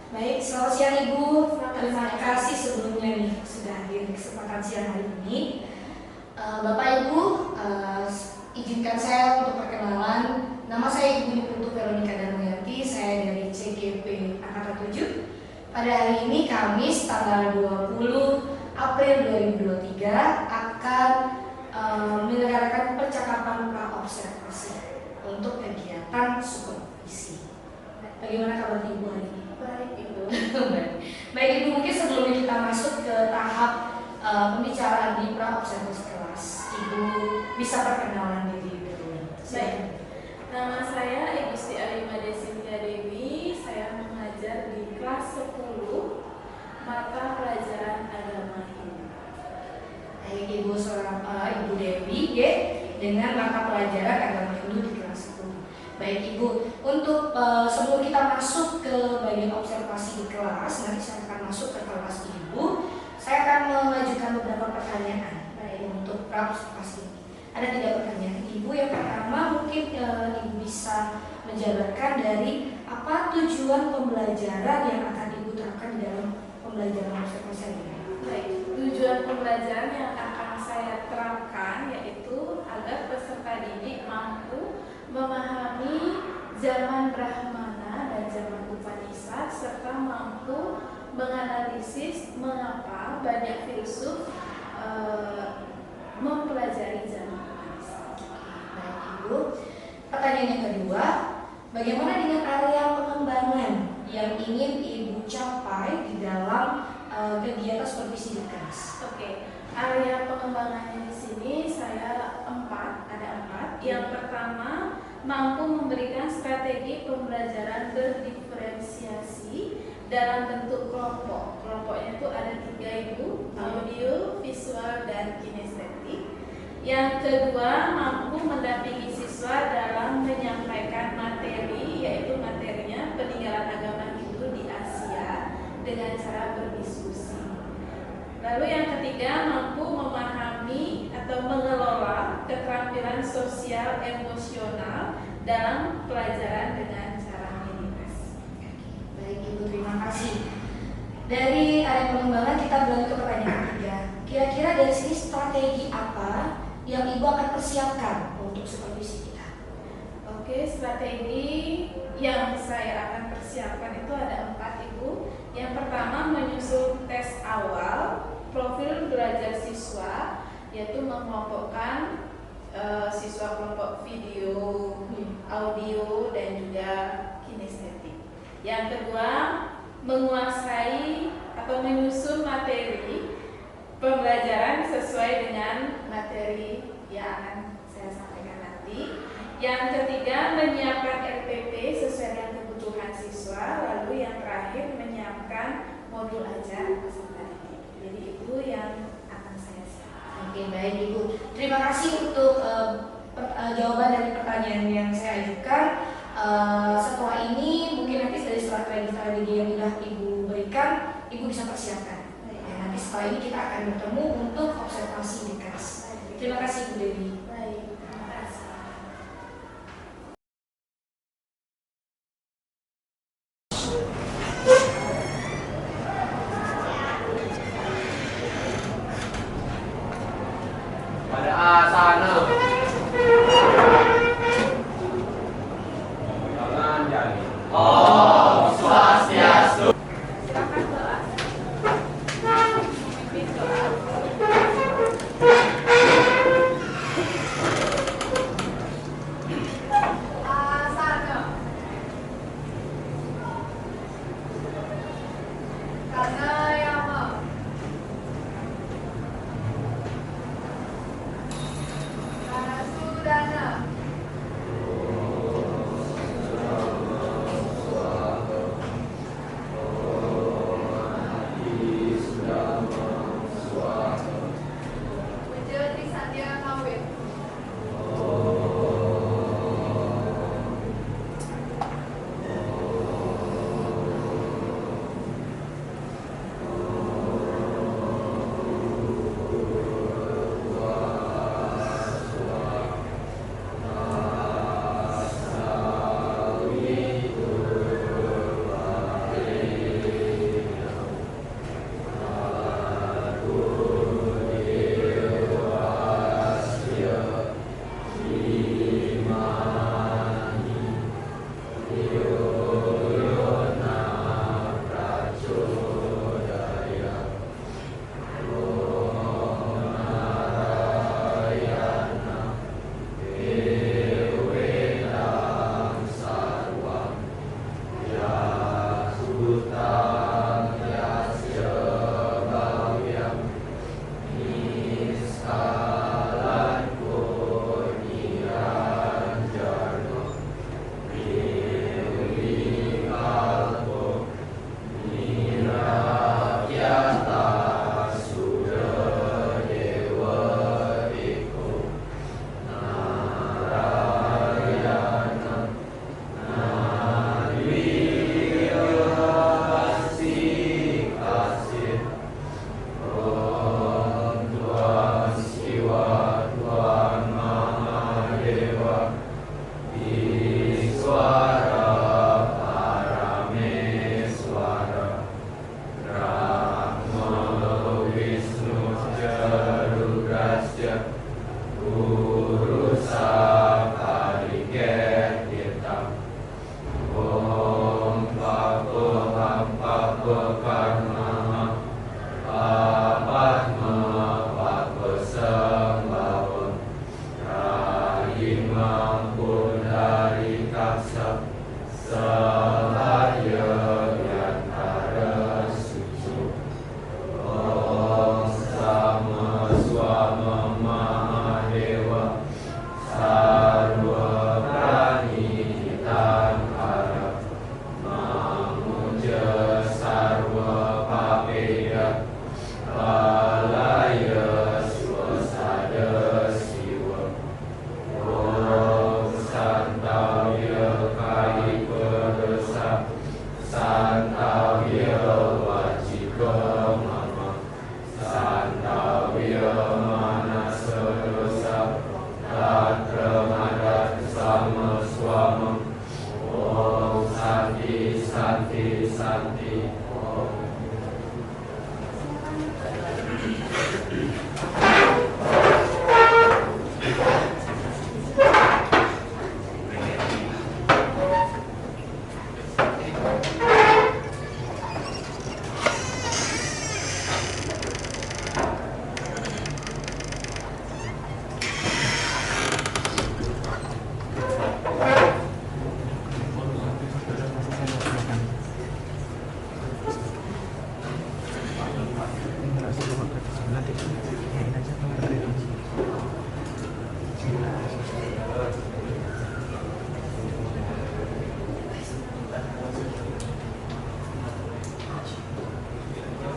Baik, selamat siang Ibu. Terima kasih sebelumnya nih sudah hadir di kesempatan siang hari ini. Bapak Ibu, izinkan saya untuk perkenalan. Nama saya Ibu Niputu Veronica Darmayanti, saya dari CGP Angkatan 7. Pada hari ini Kamis tanggal 20 April 2023 akan menyelenggarakan percakapan praobservasi untuk kegiatan supervisi. Bagaimana kabar Ibu hari ini? Baik Ibu. Baik Ibu, mungkin sebelum kita masuk ke tahap pembicaraan di praobservasi kelas, Ibu bisa perkenalan diri dulu. Baik. Nama saya Ibu Sri Arimade Cynthia Dewi. Saya mengajar di kelas 10 mata pelajaran agama Hindu. Baik Ibu, seorang Ibu Dewi dengan mata pelajaran agama Hindu di kelas 10. Baik Ibu, untuk sebelum kita masuk ke bagian observasi di kelas, nanti saya akan masuk ke kelas Ibu. Saya akan mengajukan beberapa pertanyaan untuk praobservasi ini. Ada 3 pertanyaan Ibu. Yang pertama mungkin Ibu bisa menjabarkan dari apa tujuan pembelajaran yang akan Ibu terapkan di dalam pembelajaran observasi ini. Baik, tujuan pembelajaran yang akan saya terapkan yaitu agar peserta didik mampu memahami zaman Brahmana dan zaman Upanishad serta mampu menganalisis mengapa banyak filsuf mempelajari zaman Upanishad. Baik Ibu. Pertanyaan yang kedua, bagaimana dengan area pengembangan yang ingin Ibu capai di dalam kegiatan supervisi di kelas? Oke, area pengembangannya di sini saya ada 4. Yang pertama, mampu memberikan strategi pembelajaran berdiferensiasi dalam bentuk kelompok. Kelompoknya itu ada 3 Ibu, audio, visual, dan kinestetik. Yang kedua, mampu mendampingi siswa dalam menyampaikan materi, yaitu materinya peninggalan agama Hindu di Asia dengan cara berdiskusi. Lalu yang ketiga, mampu memahami atau mengelola keterampilan sosial emosional dalam pelajaran dengan cara meditasi. Baik Ibu, terima kasih. Dari area pengembangan kita beralih ke pertanyaan ketiga. Kira-kira dari sini strategi apa yang Ibu akan persiapkan untuk supervisi kita? Oke, strategi yang saya akan persiapkan itu ada 4 Ibu. Yang pertama, menyusun tes awal profil belajar siswa, yaitu mengelompokkan siswa kelompok video, audio, dan juga kinestetik. Yang kedua, menguasai atau menyusun materi pembelajaran sesuai dengan materi yang akan saya sampaikan nanti. Yang ketiga, menyiapkan RPP sesuai dengan kebutuhan siswa. Lalu yang terakhir, menyiapkan modul ajar peserta didik. Jadi itu yang akan saya siapkan. Oke, baik Ibu. Terima kasih untuk jawaban dari pertanyaan yang saya ajukan. Setelah ini mungkin nanti dari strategi yang sudah Ibu berikan, Ibu bisa persiapkan. Ya, nanti setelah ini kita akan bertemu untuk observasi di kelas. Terima kasih Bu Dewi. Baik, terima kasih. Pada asana. Jangan jadi. Om Swastiastu. Silakan doa. Memimpin doa.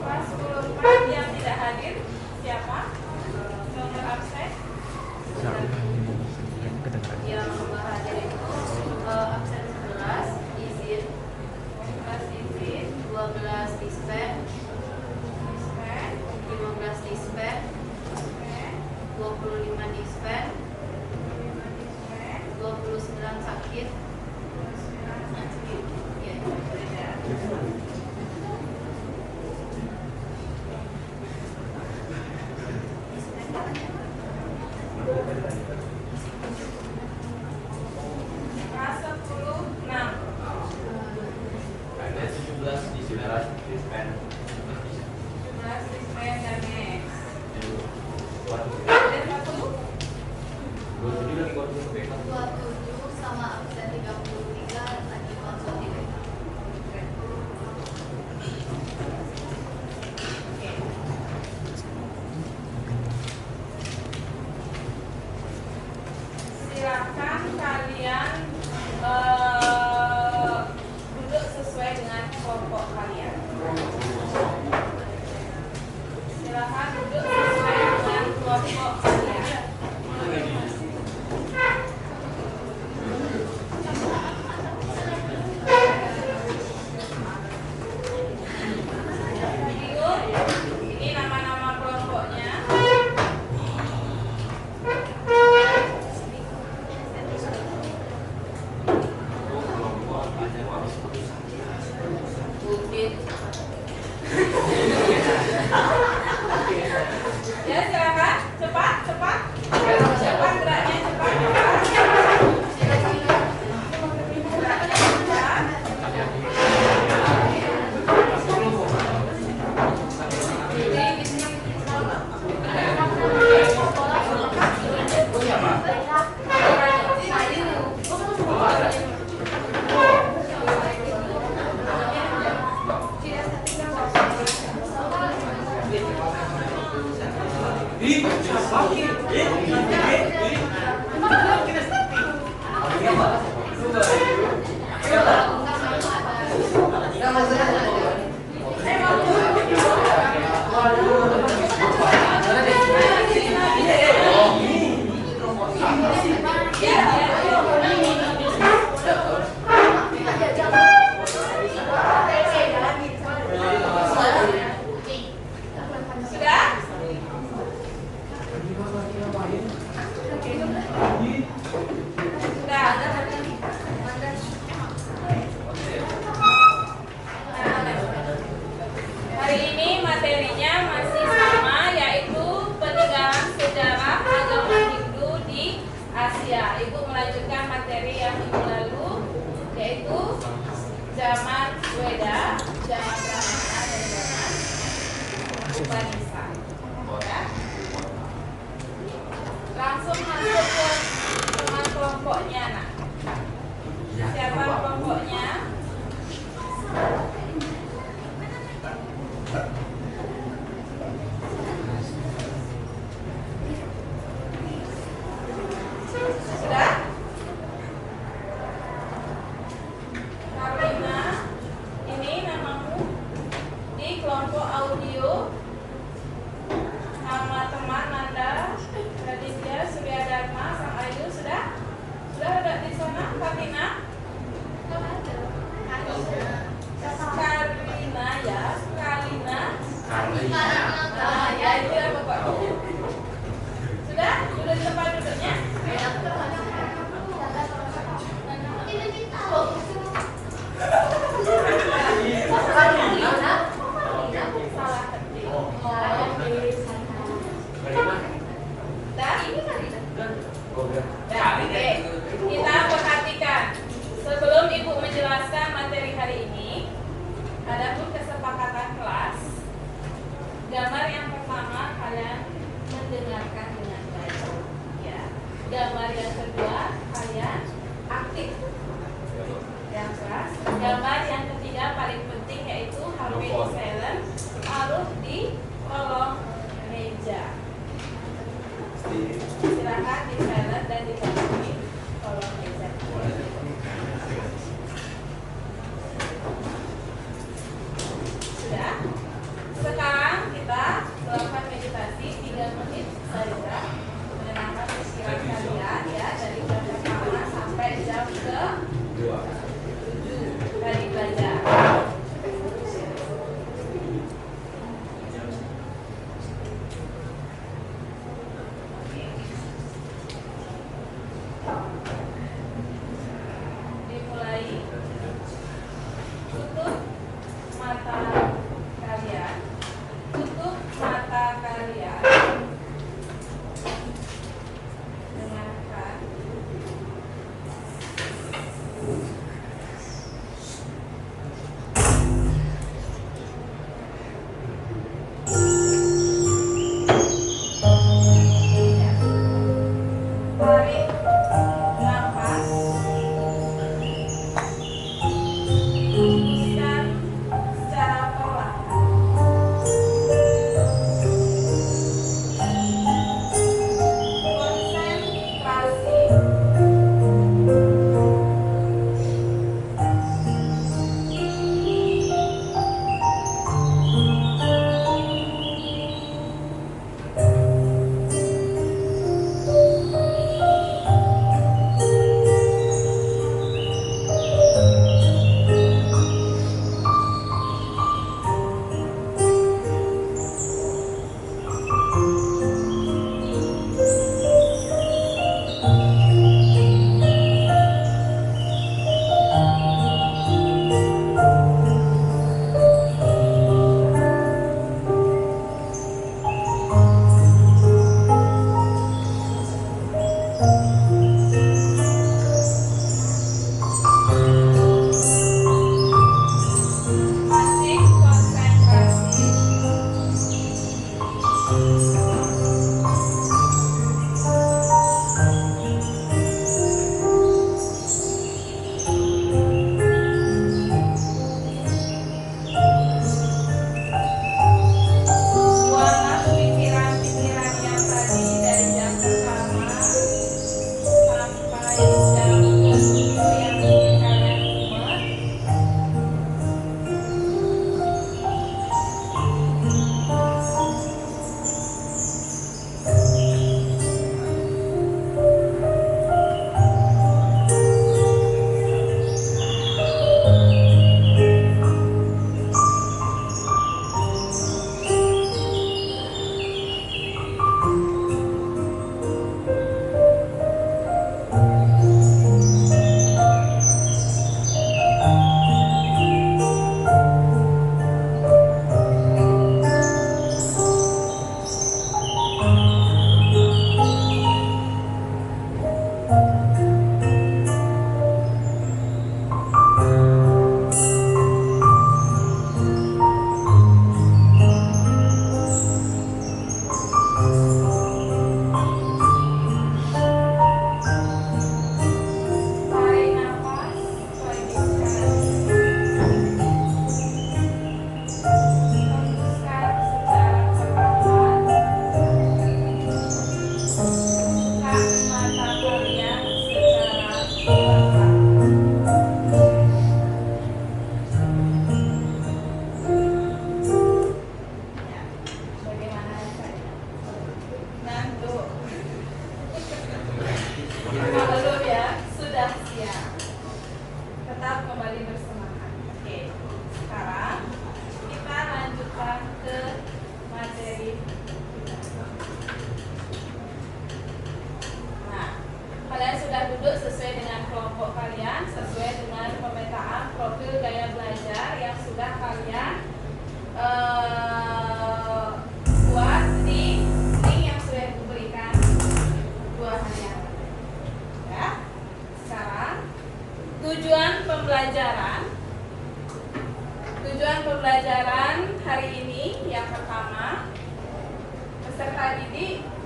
Kelas 10 yang tidak hadir siapa? Nomor absen? Yang hadir itu absen 11 izin, 11 izin, 12 dispen, dispen, 15 dispen, dispen, 25 dispen, 5 dispen, 29 sakit. 29 sakit. Ya. Beda. Kelas 10 6. Ada 17 di sini dispen. 17 dispen dan next. Ada Ada 1 27 lagi kau ke BK. 27 sama absen 33 lagi konsul di BK. Silakan kalian duduk sesuai dengan kelompok kalian. Silakan duduk sesuai dengan kelompok kalian. Bingung? Ini nama-nama kelompoknya. Bukit. Ya silakan, cepat, cepat, cepat geraknya, cepat, cepat. Geraknya cepat. Sudah? Sudah. Hari ini materinya masih sama, yaitu peninggalan sejarah agama Hindu di Asia. Ibu melanjutkan materi yang minggu lalu, yaitu zaman Weda, zaman Brahmana, Sudah? Karina, ini namamu di kelompok audio. Nama teman Nanda, Raditya, Surya Dharma, Sang Ayu, sudah? Sudah ada di sana, Karina? Karina ya, Karina. Nah, ya itu ya pokoknya. Sudah? Sudah di tempat duduknya? Salah ketik. Dah? Ya, oke. Kita perhatikan. Sebelum Ibu menjelaskan materi hari ini, adapun kesepakatan kelas. Gambar yang pertama kalian mendengarkan dengan baik. Ya. Gambar yang kedua kalian aktif. Yang keras. Gambar yang ketiga paling penting yaitu HP di silent, taruh di kolong meja. Silakan di silent dan ditaruh di kolong meja. Sudah? Sekarang kita melakukan meditasi 3 menit saja menenangkan pikiran kalian ya dari jam pertama sampai jam ke-7 dari belajar. Dimulai. Tutup mata kalian.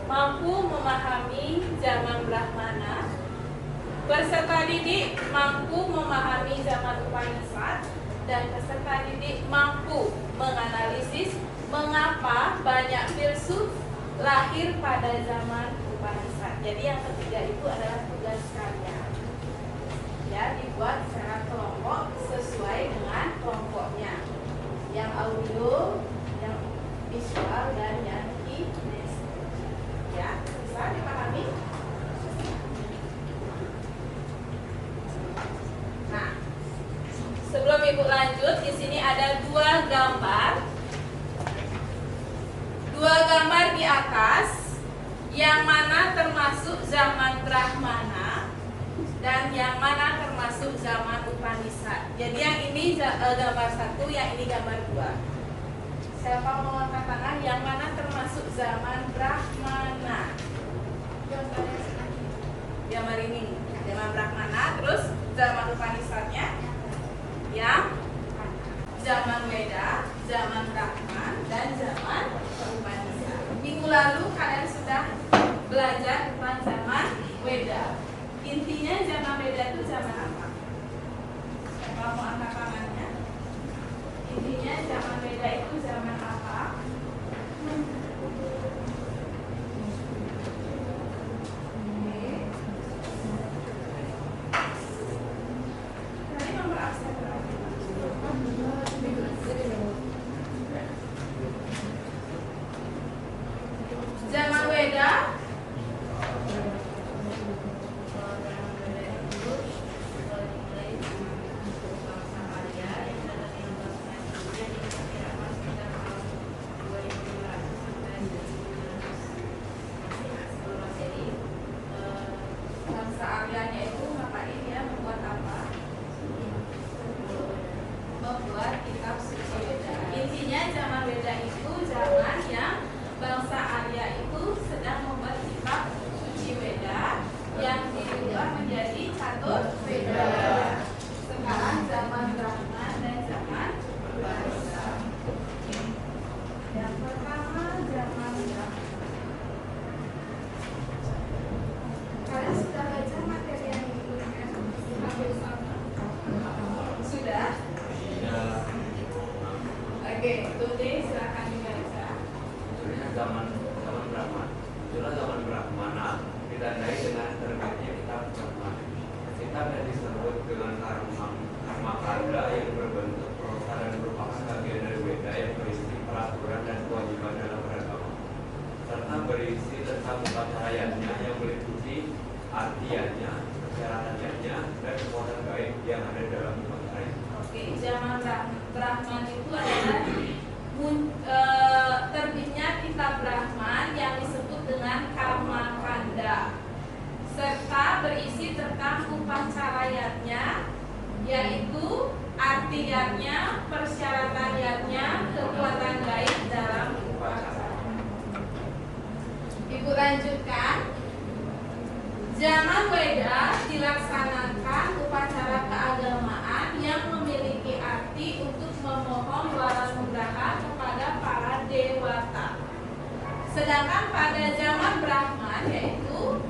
mampu memahami zaman Brahmana. Peserta didik mampu memahami zaman Upanishad, dan peserta didik mampu menganalisis mengapa banyak filsuf lahir pada zaman Upanishad. Jadi yang ketiga itu adalah tugas kalian. Ya, dibuat secara kelompok sesuai dengan kelompoknya. Yang audio, yang visual, dan yang kinesthetik. Ya, bisa dipahami? Nah, sebelum Ibu lanjut, di sini ada dua gambar. Dua gambar di atas, yang mana termasuk zaman Brahmana dan yang mana termasuk zaman Upanishad. Jadi yang ini gambar satu, yang ini gambar dua. Siapa mau angkat tangan yang mana termasuk zaman Brahmana? Gambar ini, zaman Brahmana. Terus zaman Upanishadnya yang zaman Weda, zaman Brahman, dan zaman Upanishad. Minggu lalu kalian sudah belajar tentang zaman Weda. Intinya zaman Weda itu zaman apa? Siapa mau angkat tangannya? Intinya zaman Weda itu zaman apa? Tadi nomor absen berapa? Zaman Weda bangsa Aryanya itu ngapain ya? Membuat apa? Membuat kitab suci Weda. Intinya zaman Weda itu zaman yang bangsa Arya itu sedang membuat kitab suci Weda yang diubah menjadi catur Weda. Sekarang zaman Brahman dan zaman Upanishad. Yang pertama zaman Brahman. Kalian sudah baca materi yang diberikan hampir sama? Sudah? Oke, Tuti silakan dibaca. Sebenarnya zaman Brahman, itulah zaman Brahmana ditandai dengan terbitnya kitab Brahman. Kitab yang disebut dengan karma kanda yang berbentuk prosa dan merupakan bagian dari Weda yang berisi peraturan dan kewajiban dalam beragama, serta berisi tentang upacaranya yang meliputi artiannya, persyaratannya, dan kekuatan gaib yang ada dalam upacara itu. Oke, zaman Brahman itu adalah terbitnya kitab Brahman yang disebut dengan Karma Kanda, serta berisi tentang upacarayatnya, yaitu artiannya, persyaratannya, kekuatan gaib dalam upacara. Ibu lanjutkan. Zaman Weda dilaksanakan upacara keagamaan yang memiliki arti untuk memohon wara nugraha kepada para dewata. Sedangkan pada zaman Brahman, yaitu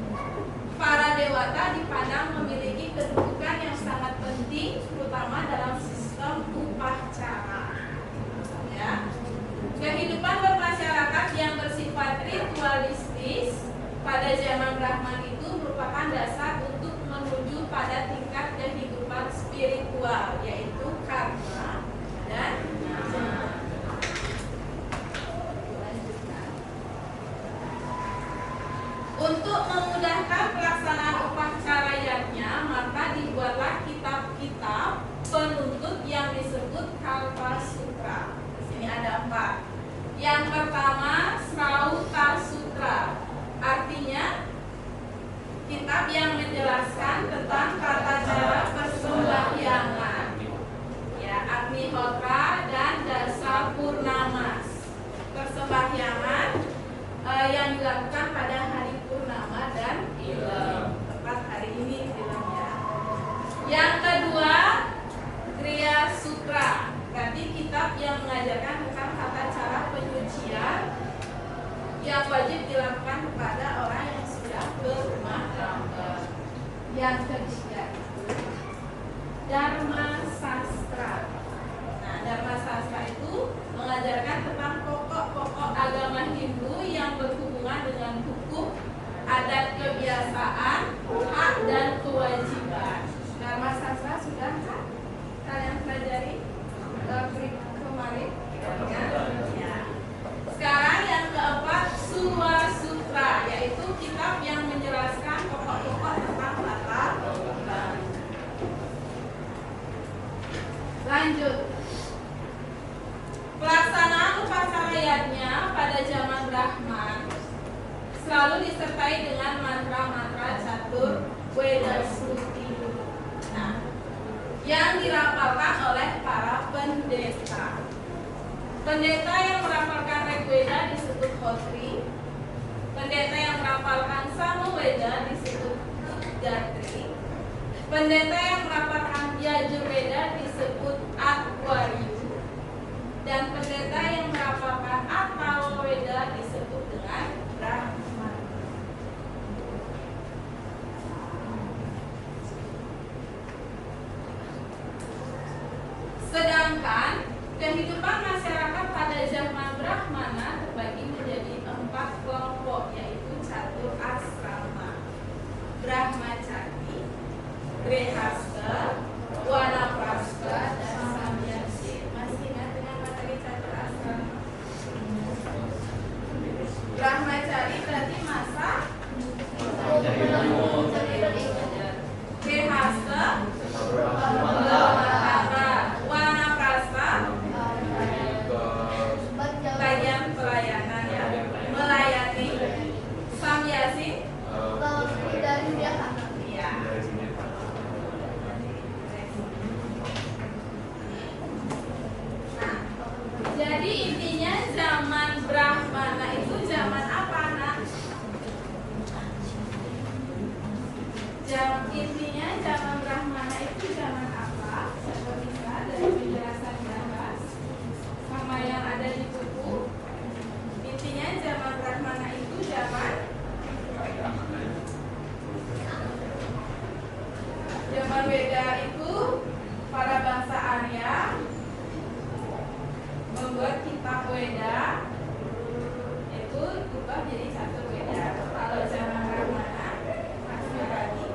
para dewata dipandang memiliki kedudukan yang sangat penting, terutama dalam sistem upacara. Ya. Kehidupan bermasyarakat yang bersifat ritualistis pada zaman Brahman itu merupakan dasar untuk menuju pada tingkat kehidupan spiritual, yaitu karma dan nama. Untuk memudahkan pelaksanaan upacarayatnya, maka dibuatlah kitab-kitab penuntut yang disebut Kalpa Sutra. Di sini ada 4. Yang pertama, Srauta Sutra. Artinya kitab yang menjelaskan tentang tata cara persembahyangan, ya, Agnihotra dan Dasa Purnamas. Persembahyangan yang dilakukan pada hari purnama dan ilm, tepat hari ini filmnya. Yang kedua, Kriya Sutra. Berarti kitab yang mengajarkan tentang tata cara penyucian yang wajib dilakukan kepada kebiasaan, hak dan kewajiban. Dharma sastra sudah kan kalian pelajari kemarin? Ya. Sekarang yang keempat, Suwa Sutra, yaitu kitab yang menjelaskan pokok-pokok tentang latar belakang. Lanjut. Pelaksanaan upacarayatnya pada zaman Brahman selalu disertai dengan mantra-mantra catur Weda Shruti. Nah, yang dirapalkan oleh para pendeta. Pendeta yang merapalkan Rigveda disebut Hotri. Pendeta yang merapalkan Samaveda disebut Gatri. Pendeta yang merapalkan Yajurveda disebut Atwaryu. Dan pendeta yang merapalkan Atharvaveda disebut dengan Brahman. Sedangkan kehidupan masyarakat pada zaman Brahmana terbagi menjadi 4 kelompok, yaitu catur asrama, Brahmacari, Grehastha, Wanaprastha, dan Samyasi. Masih ingat dengan materi catur asrama? Brahmacari berarti masa Grehastha, Wanaprastha, bagian pelayanan ya, melayani. Samyasi, ya. Nah, jadi intinya zaman Brahmana itu zaman apa, nak? Intinya zaman Brahmana itu zaman apa? Siapa bisa dari penjelasan jelas sama yang ada di buku? Intinya zaman Brahmana itu zaman Weda. Itu para bangsa Arya membuat kitab Weda, itu berubah jadi catur Weda. Kalau zaman Brahmana masih lagi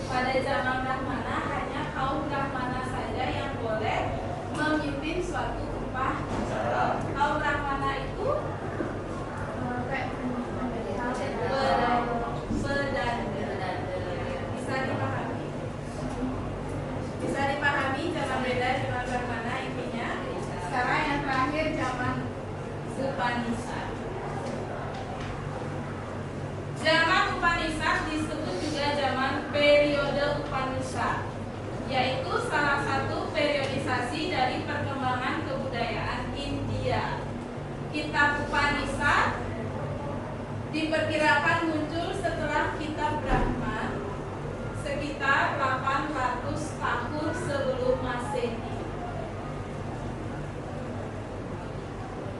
pada zaman Brahmana hanya kaum Brahmana saja yang boleh memimpin suatu upacara. Kaum Brahmana itu bisa dipahami zaman beda zaman Brahmana. Intinya sekarang yang terakhir zaman Upanishad. Zaman Upanishad disebut juga zaman periode Upanishad, yaitu salah satu periodisasi dari perkembangan kebudayaan India. Kitab Upanishad diperkirakan muncul setelah kitab Brahman sekitar 800 tahun sebelum Masehi.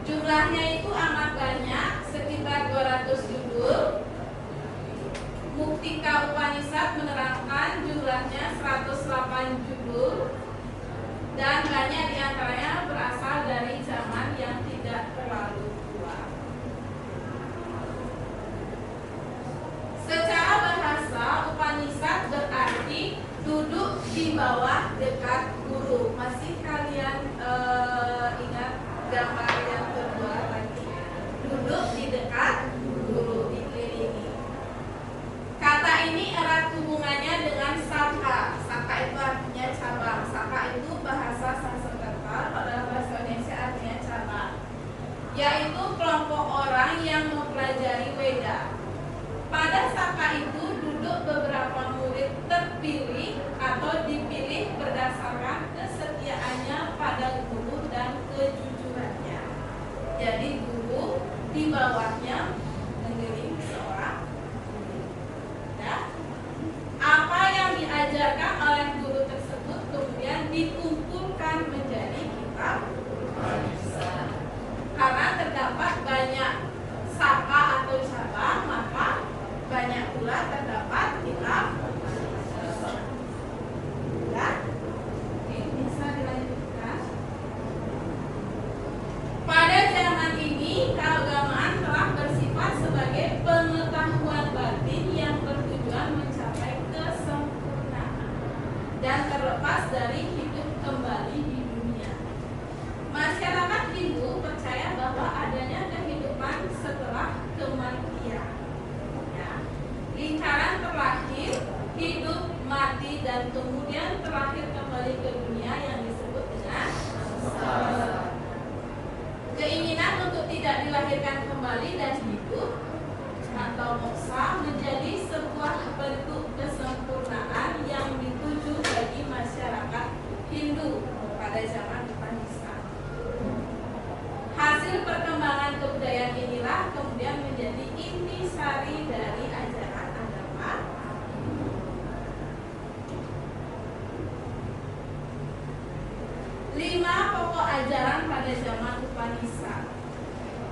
Jumlahnya itu amat banyak, sekitar 200 judul. Muktika Upanishad menerangkan jumlahnya 108 judul, dan banyak diantaranya berasal dari zaman yang tidak terlalu tua. Secara bahasa, Upanishad berarti duduk di bawah dekat guru. Masih kalian ingat gambar yang kedua tadi? Duduk di dekat guru, dikelilingi. Kata ini erat hubungannya dengan saka. Saka itu artinya cabang. Saka itu bahasa Sanskerta, pada bahasa Indonesia artinya cabang, yaitu kelompok orang yang mempelajari Weda. Pada saka itu duduk beberapa murid terpilih atau dipilih berdasarkan kesetiaannya pada guru dan kejujurannya. Jadi guru di bawahnya menggiring seorang murid. Apa yang diajarkan oleh guru tersebut intisari dari ajaran agama. 5 pokok ajaran pada zaman Upanishad.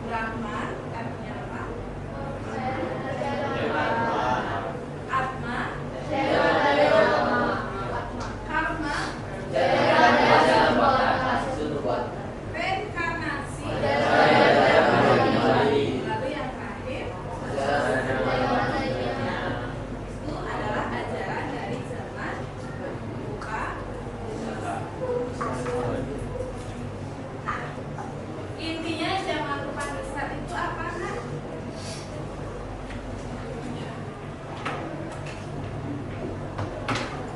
Brahman artinya apa? Atma, karma, reinkarnasi, lalu yang terakhir itu adalah ajaran dari zaman Buddha. Intinya zaman Upanishad itu apa, Kak?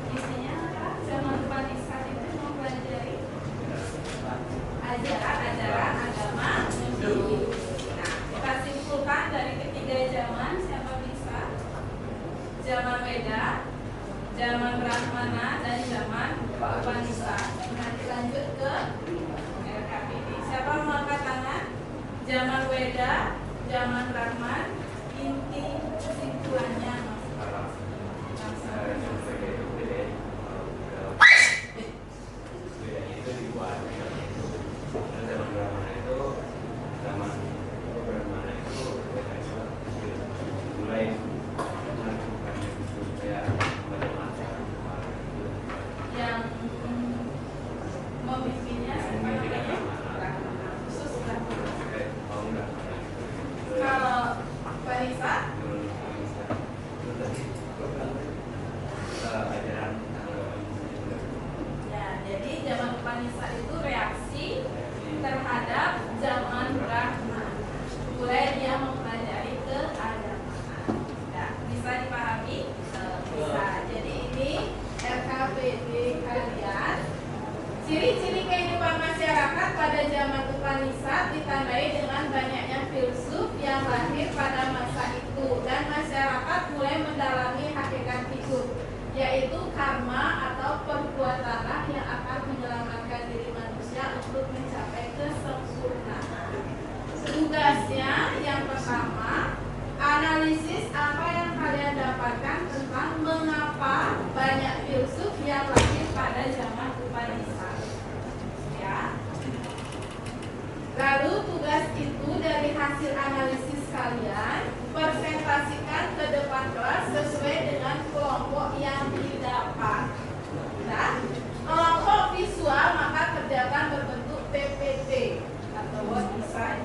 Intinya apa? Zaman Upanishad itu mempelajari ajaran-ajaran agama Hindu. Nah, kita simpulkan dari ketiga zaman, siapa bisa? Zaman Weda, zaman Brahmana, dan zaman Upanishad. Nanti lanjut ke RKPD. Siapa mau angkat tangan? Zaman Weda, zaman Brahman, inti kesimpulannya. Yang membimbingnya siapa namanya? Brahmana. Khusus Brahmana. Kalau Upanishad, ya, jadi zaman Upanishad itu reaksi terhadap zaman Brahma. Mulai dia mempelajari keagamaan. Nah, bisa dipahami? Bisa. Jadi ini RKPD kalian. Ciri-ciri kehidupan masyarakat pada zaman Upanishad ditandai dengan banyaknya filsuf yang lahir pada masa itu, dan masyarakat mulai mendalami hakikat hidup, yaitu karma atau perbuatanlah yang akan menyelamatkan diri manusia untuk mencapai kesempurnaan. Tugasnya yang pertama, analisis apa yang kalian dapatkan tentang mengapa banyak filsuf yang lahir pada zaman Upanishad. Ya. Lalu tugas itu dari hasil analisis kalian presentasikan ke depan kelas sesuai dengan kelompok yang didapat. Nah, kelompok visual maka kerjakan berbentuk PPT atau word design.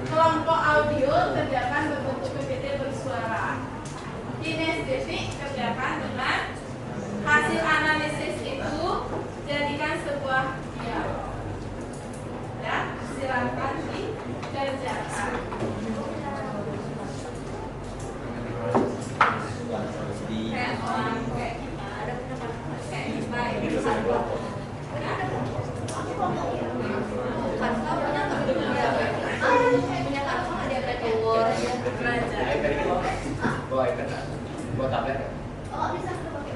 Kelompok audio kerjakan berbentuk PPT bersuara. Kinestetik kerjakan dengan hasil analisis itu jadikan sebuah dialog. Ya, silakan dikerjakan. Kayak orang kayak kita ini Buat tablet. Oh, bisa kita pakai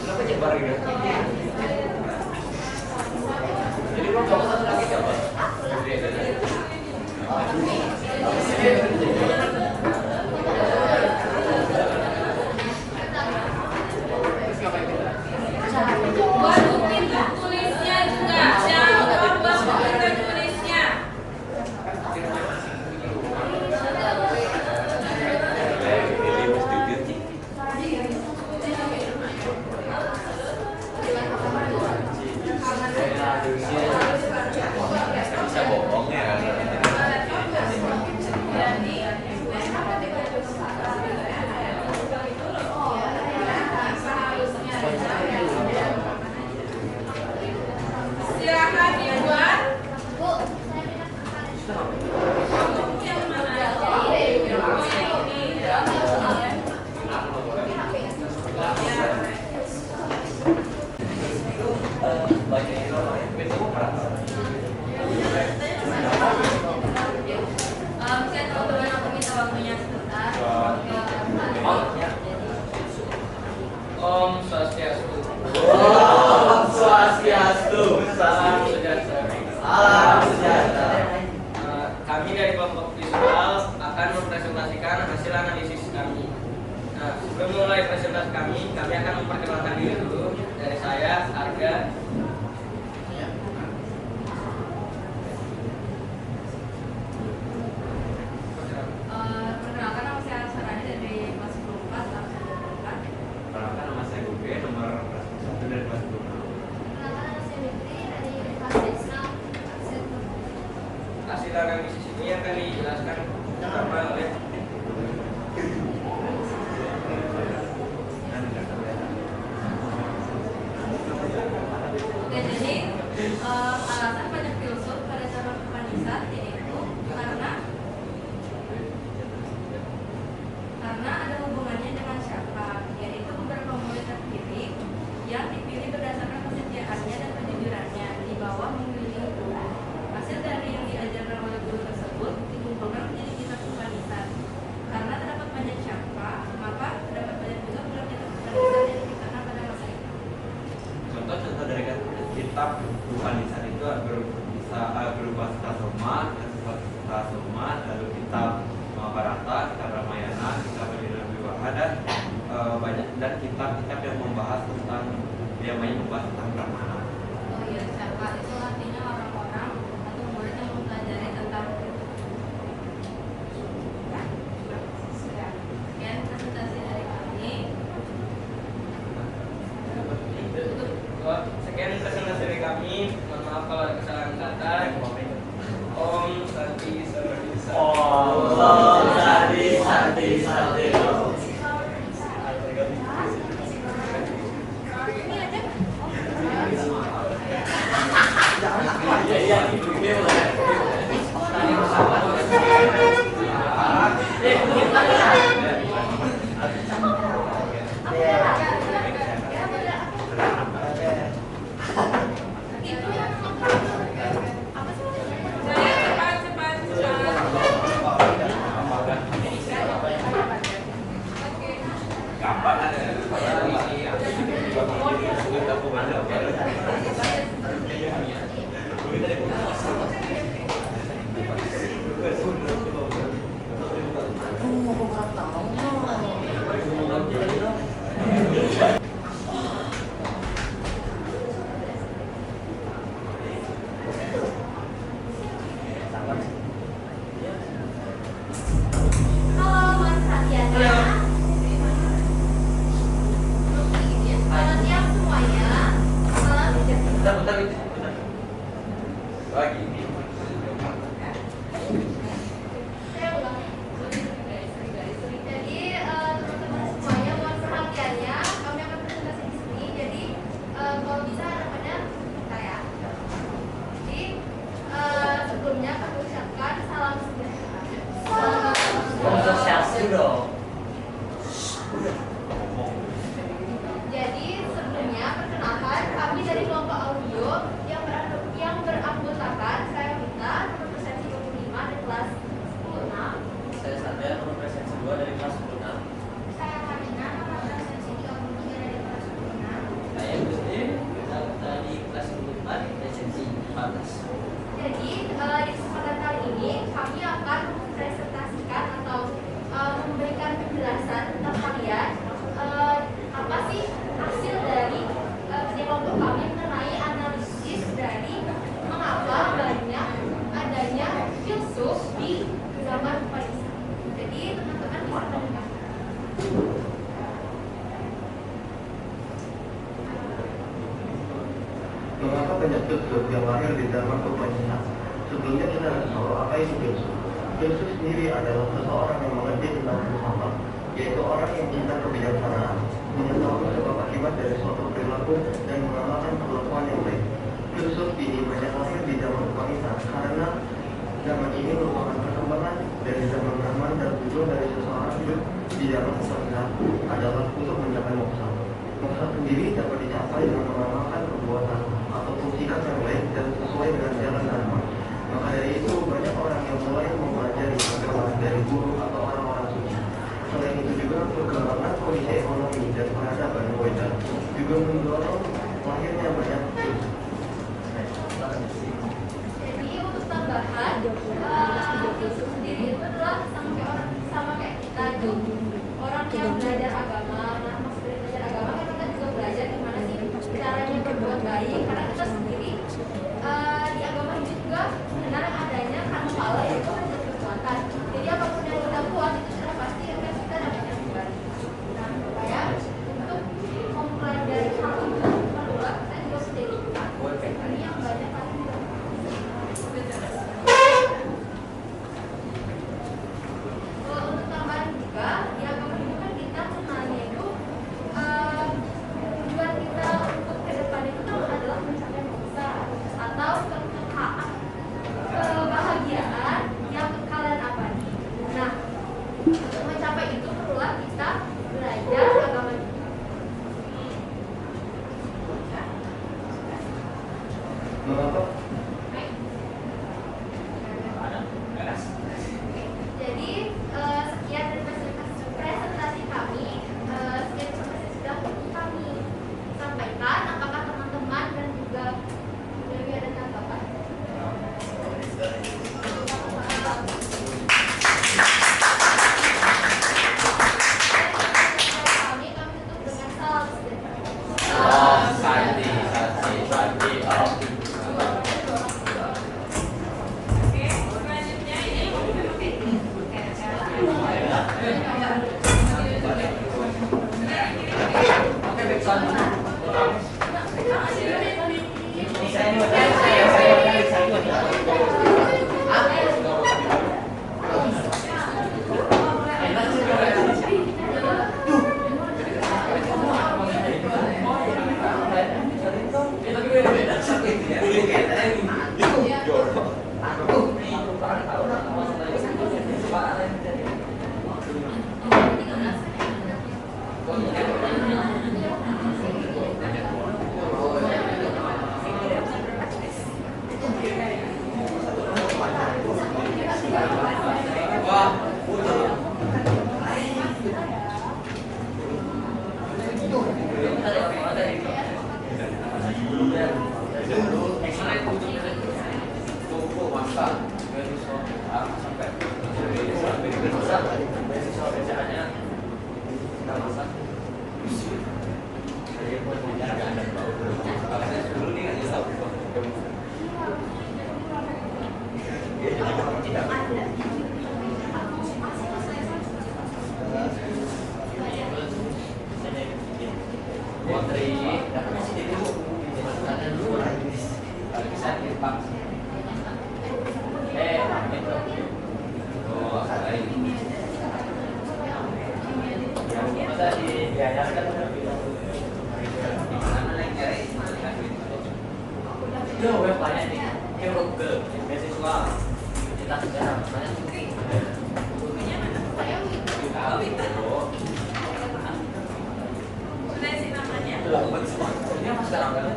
Kenapa nyebar gitu? Jadi lo coba satu lagi coba. buat bukti tulisnya juga. Jangan lupa bukti tulisnya. Saya Arga. Perkenalkan nama saya Sarani dari kelas 10 langsung berangkat. Perkenalkan nama saya Guge, nomor 1 dari kelas 10. Perkenalkan nama saya Fitri dari kelas 6. Hasil analisis ini akan dijelaskan pertama oleh Oke, jadi alasan banyak filsuf pada zaman Upanisad yaitu karena ada hubungannya dengan siapa, yaitu beberapa murid terpilih yang dipilih berdasarkan kesetiaannya dan kejujurannya di bawah memilih guru. Hasil dari yang diajarkan oleh guru tersebut dikumpulkan menjadi kitab Upanisad. Karena terdapat banyak siapa, maka terdapat banyak juga pula kitab Upanisad yang diciptakan pada masa itu. Contoh-contoh dari kitab Upanisad itu berupa Sutasoma, Sutasoma, lalu kitab Mahabharata, kitab Ramayana, kitab Adinda dan banyak dan kitab-kitab yang membahas tentang Brahmana. Oh iya, siapa itu artinya orang-orang atau murid yang mempelajari tentang sekian presentasi dari kami. sekian presentasi dari kami. Mohon maaf kalau ada kesalahan kata. Om Santi Sardi Sardi. Halo Mas Hatiana. Selamat siang semuanya. Salam sejahtera. Lagi. Saya ulang. Jadi teman-teman semuanya mohon perhatiannya. Kami akan presentasi di sini. Jadi kalau bisa harapannya bentar ya. Jadi sebelumnya kami ucapkan salam sejahtera. Sosialisasi dong. Jadi sebelumnya perkenalkan kami dari kelompok audio yang beranggotakan saya Mita, nomor presensi 25 dari kelas 10-6. Saya Satya, nomor presensi 2 dari kelas 10. Saya Karina, nomor presensi 33 dari kelas 10-6. Saya Gusti, dari kelas 4 presensi 14. Jadi di kesempatan kali ini kami akan mempresentasikan atau memberikan penjelasan tentang kalian apa sih hasil dari kerja kelompok kami mengenai analisis dari mengapa banyak adanya filsuf di zaman Upanisad. Jadi teman-teman bisa mendengar. Mengapa banyak filsuf yang lahir di zaman Upanisad? Sebelumnya kita harus tahu apa itu filsuf. Filsuf sendiri adalah seseorang yang mengerti tentang filsafat, yaitu orang yang cinta kebijaksanaan, mengetahui sebab akibat dari suatu perilaku dan mengamalkan perlakuan yang baik. Filsuf ini banyak lahir di zaman Upanisad karena zaman ini merupakan perkembangan dari zaman Brahman dan tujuan dari seseorang hidup di zaman Upanisad adalah untuk mencapai moksha. Moksha sendiri dapat dicapai dengan mengamalkan perbuatan ataupun sikap yang baik dan sesuai dengan jalan dharma. Maka dari itu banyak orang yang mulai mempelajari agama dari guru atau orang-orang suci. Selain itu juga perkembangan kondisi ekonomi dan peradaban modern juga mendorong lahirnya banyak filsuf. Jadi untuk tambahan, filsuf sendiri itu adalah sama kayak kita itu orang yang belajar agama. Nah, maksud dari belajar agama kan kita juga belajar gimana sih berbuat baik, karena kita sendiri di agama Hindu juga mengenal adanya karma pala, yaitu hasil perbuatan. Jadi apapun yang kita buat itu sudah pasti akan kita dapatkan kembali. Nah, supaya untuk mempelajari hal itu perlulah kita juga menjadi ini yang banyak kali untuk tambahan juga di agama Hindu kan kita mengenalnya itu tujuan kita untuk ke depan itu kan adalah mencapai moksa atau kebahagiaan yang kalian abadi. Nah, untuk mencapai itu perlulah kita belajar agama Hindu. Bapak, Jadi sekian dari presentasi kami. Sekian informasi sudah kami sampaikan. Apakah teman-teman dan juga Dewi ada tanggapan? Kami tutup dengan salam sejahtera. Oke, selanjutnya ini sudah isi namanya.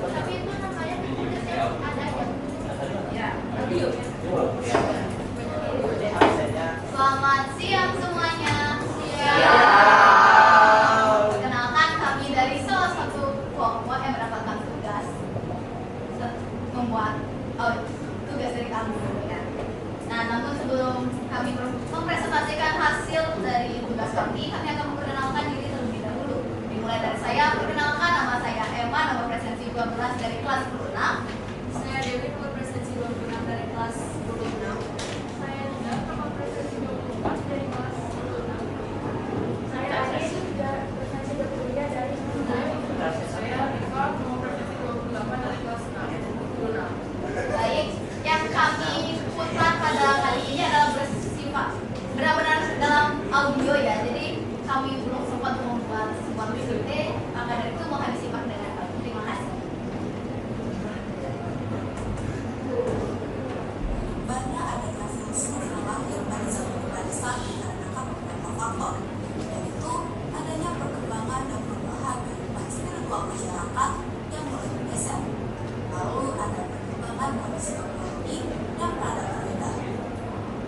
Tapi itu namanya ada ya. Ya. Selamat siang semuanya. Perkenalkan kami dari salah satu kelompok yang mendapatkan tugas membuat tugas dari kami. Nah, namun sebelum kami mempresentasikan hasil dari tugas kami akan memperkenalkan diri terlebih dahulu. Dimulai dari saya, perkenalkan nama saya Emma, nomor presensi 12 dari kelas 26. Saya Dewi, nomor presensi 26 dari kelas 26. Saya juga nomor presensi 24 dari kelas 26. Saya Adi, juga presensi 23 dari kelas 26. Saya Rika, nomor presensi 28 dari kelas 6. Baik, yang kami putar pada kali ini adalah bersifat benar-benar dalam audio ya. Jadi kami belum sempat membuat sebuah PPT, maka dari itu mohon disimak dengan baik. Terima kasih. Banyak adanya fungsi masalah yang bisa dipelajari dikarenakan beberapa faktor, yaitu adanya perkembangan dan perubahan kehidupan spiritual masyarakat yang mulai bergeser. Lalu ada perkembangan kondisi ekonomi dan peradaban modern.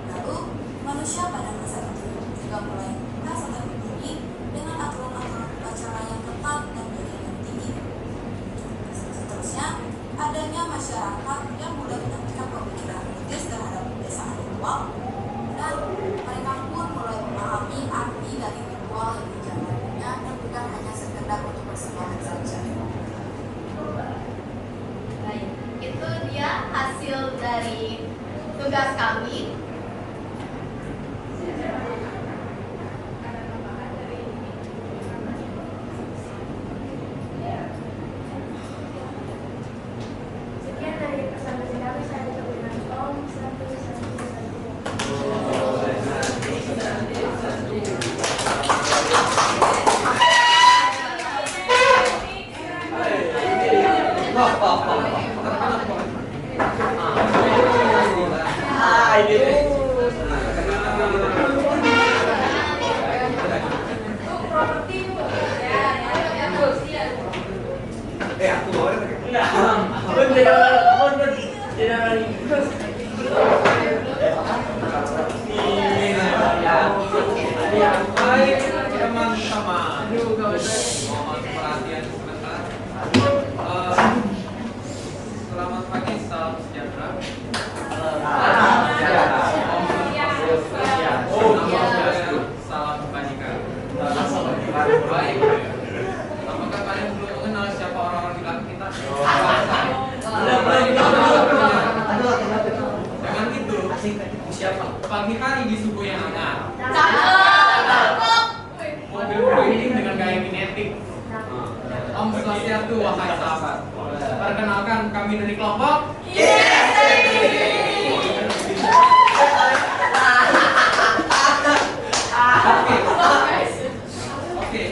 Lalu manusia pada masa itu juga mulai merasa terlindungi dengan aturan-aturan upacara yang ketat dan budaya yang tinggi. Seterusnya, adanya masyarakat yang mulai menemukan pemikiran kritis terhadap kebiasaan ritual, dan mereka pun mulai memahami arti dari ritual yang dijalankannya dan bukan hanya sekedar untuk bersemangat saja. Itu dia hasil dari tugas kami. Sekian dari presentasi kami, saya ucapkan dengan Om Baik teman-teman, mohon perhatian sebentar. Selamat pagi, salam sejahtera. Salam kebajikan. Baik. Apakah kalian belum mengenal siapa orang-orang di belakang kita? Jangan gitu. Siapa? Pagi hari di suku yang hangat. Mobil berkeliling dengan gaya kinetik. Om Swastiastu, wahai sahabat. Perkenalkan, kami dari kelompok Oke.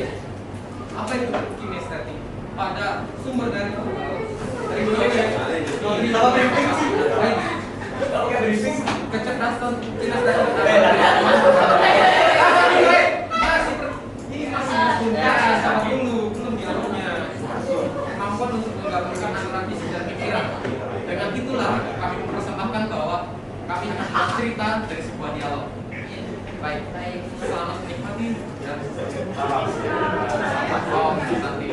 Apa itu kinestetik? Pada sumber dari kecerdasan kinestetik. Ini masih sebentar, sabar dulu, belum dialognya. Kemampuan untuk menggabungkan antara visi dan pikiran. Dengan itulah kami mempersembahkan bahwa kami akan membuat cerita dari sebuah dialog. Baik, selamat menikmati dan oh, nanti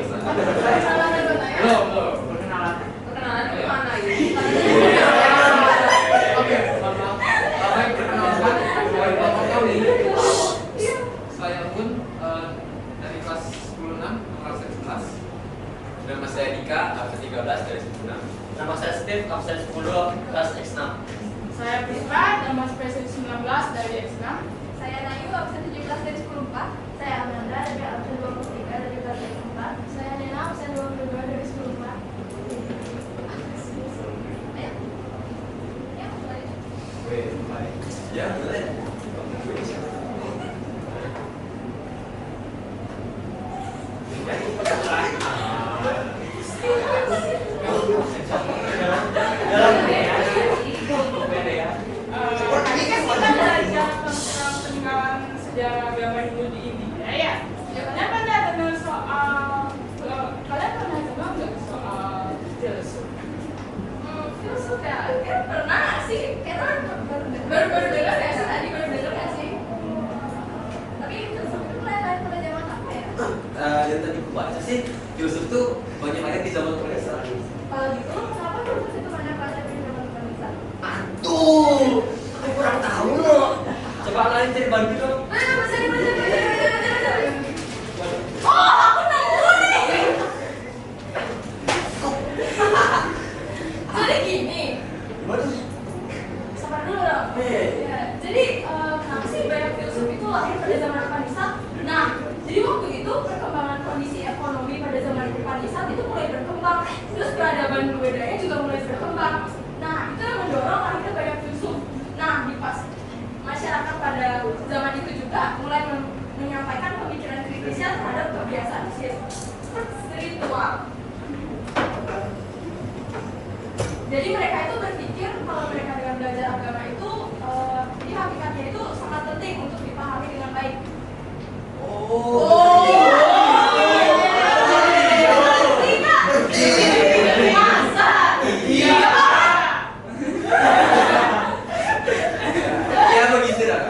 belum perkenalan ke mana ini? Oke, baik, perkenalkan dari kelompok kami. Saya pun dari kelas 10-6 kelas 11. Nama saya Dika, absen 13 dari 10-6. Nama saya Steve, absen 10 kelas X6. Saya Prisma, nama spesies 19 dari X6. Saya Nayu, absen 17 dari 10-4. Saya Amanda, dari absen 23 dari kelas 4. Saya Nena, absen 22 dari 10-4. Ya, boleh. Tadi kan kita belajar tentang peninggalan sejarah agama Hindu di India ya. Kalian pernah dengar soal kalian pernah dengar nggak soal filsuf? Filsuf ya, kan pernah sih. Baru dengar ya sih tadi, baru dengar nggak sih? Tapi filsuf itu lain-lain pada zaman apa ya? Yang tadi aku baca sih, filsuf tuh banyak banget di zaman Renaissance. Kalau gitu, kenapa filsuf itu banyak pelajaran di zaman Indonesia? Aduh, aku kurang tahu loh. Coba kalian cari bantu dong. Oh, aku nemu nih. Jadi gini, sabar dulu dong. Ya, jadi kenapa sih banyak filsuf itu lahir pada zaman Upanisad? Nah, jadi waktu itu perkembangan kondisi ekonomi pada zaman Upanisad itu mulai berkembang, terus peradaban budaya juga mulai berkembang. Nah, itu yang mendorong akhirnya banyak filsuf. Nah, di pas masyarakat pada zaman itu juga mulai menyampaikan pemikiran kritisnya terhadap kebiasaan spiritual. Jadi mereka itu berpikir kalau mereka dengan belajar agama itu, di hakikatnya itu sangat penting untuk dipahami dengan baik. Masa? Iya. Ya begitu dah.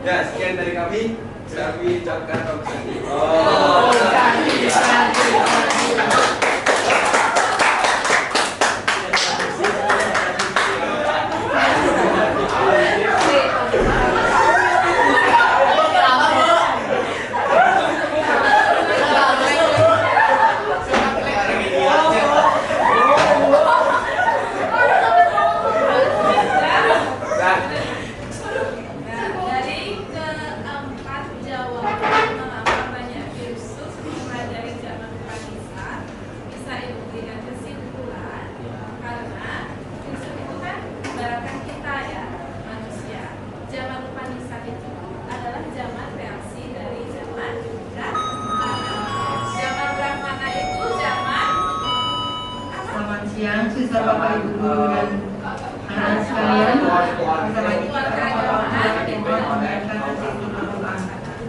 Ya, sekian dari kami. Kami ucapkan Oh, anak-anak sekalian, bentar lagi kita akan mengadakan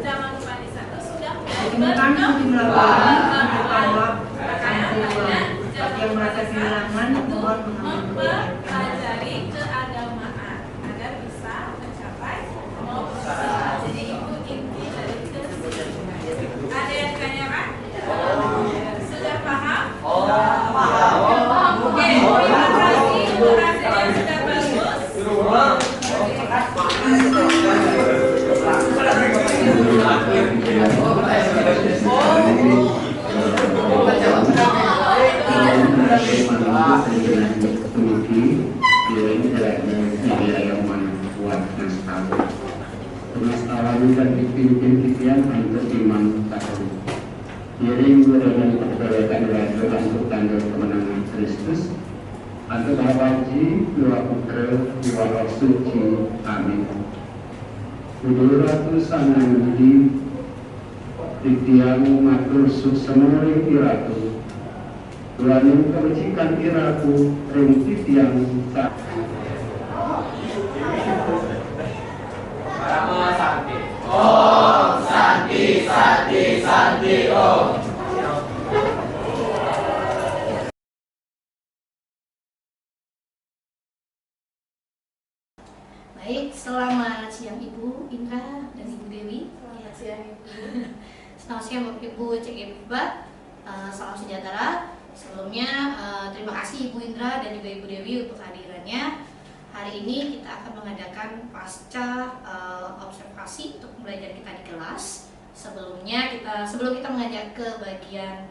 Zaman Bupati 1 sudah kami melakukan bertanggung yang merasa kehilangan mohon mempelajari keagamaan agar bisa mencapai jadi itu inti dari keseimbangan. Ada yang tanyakan? Sudah paham? Oke, terima kasih. Hasilnya sudah bagus. Permasalahan dan pimpin-pimpinan untuk iman takut. Iring dengan pertolongan raja untuk tanda kemenangan Kristus, atau bawaji dua putra dua roh suci. Amin. Kudu ratu sanang di tiang matur suksemori iratu. Tuaning kebajikan iratu ring tiang tak. Om Santi Santi Santi Om. Baik, selamat siang Ibu Indra dan Ibu Dewi. Selamat siang Ibu. Selamat siang Ibu Cek Ibu. Salam sejahtera. Sebelumnya terima kasih Ibu Indra dan juga Ibu Dewi untuk kehadirannya. Hari ini kita akan mengadakan pasca observasi untuk belajar kita di kelas. Sebelum kita mengajak ke bagian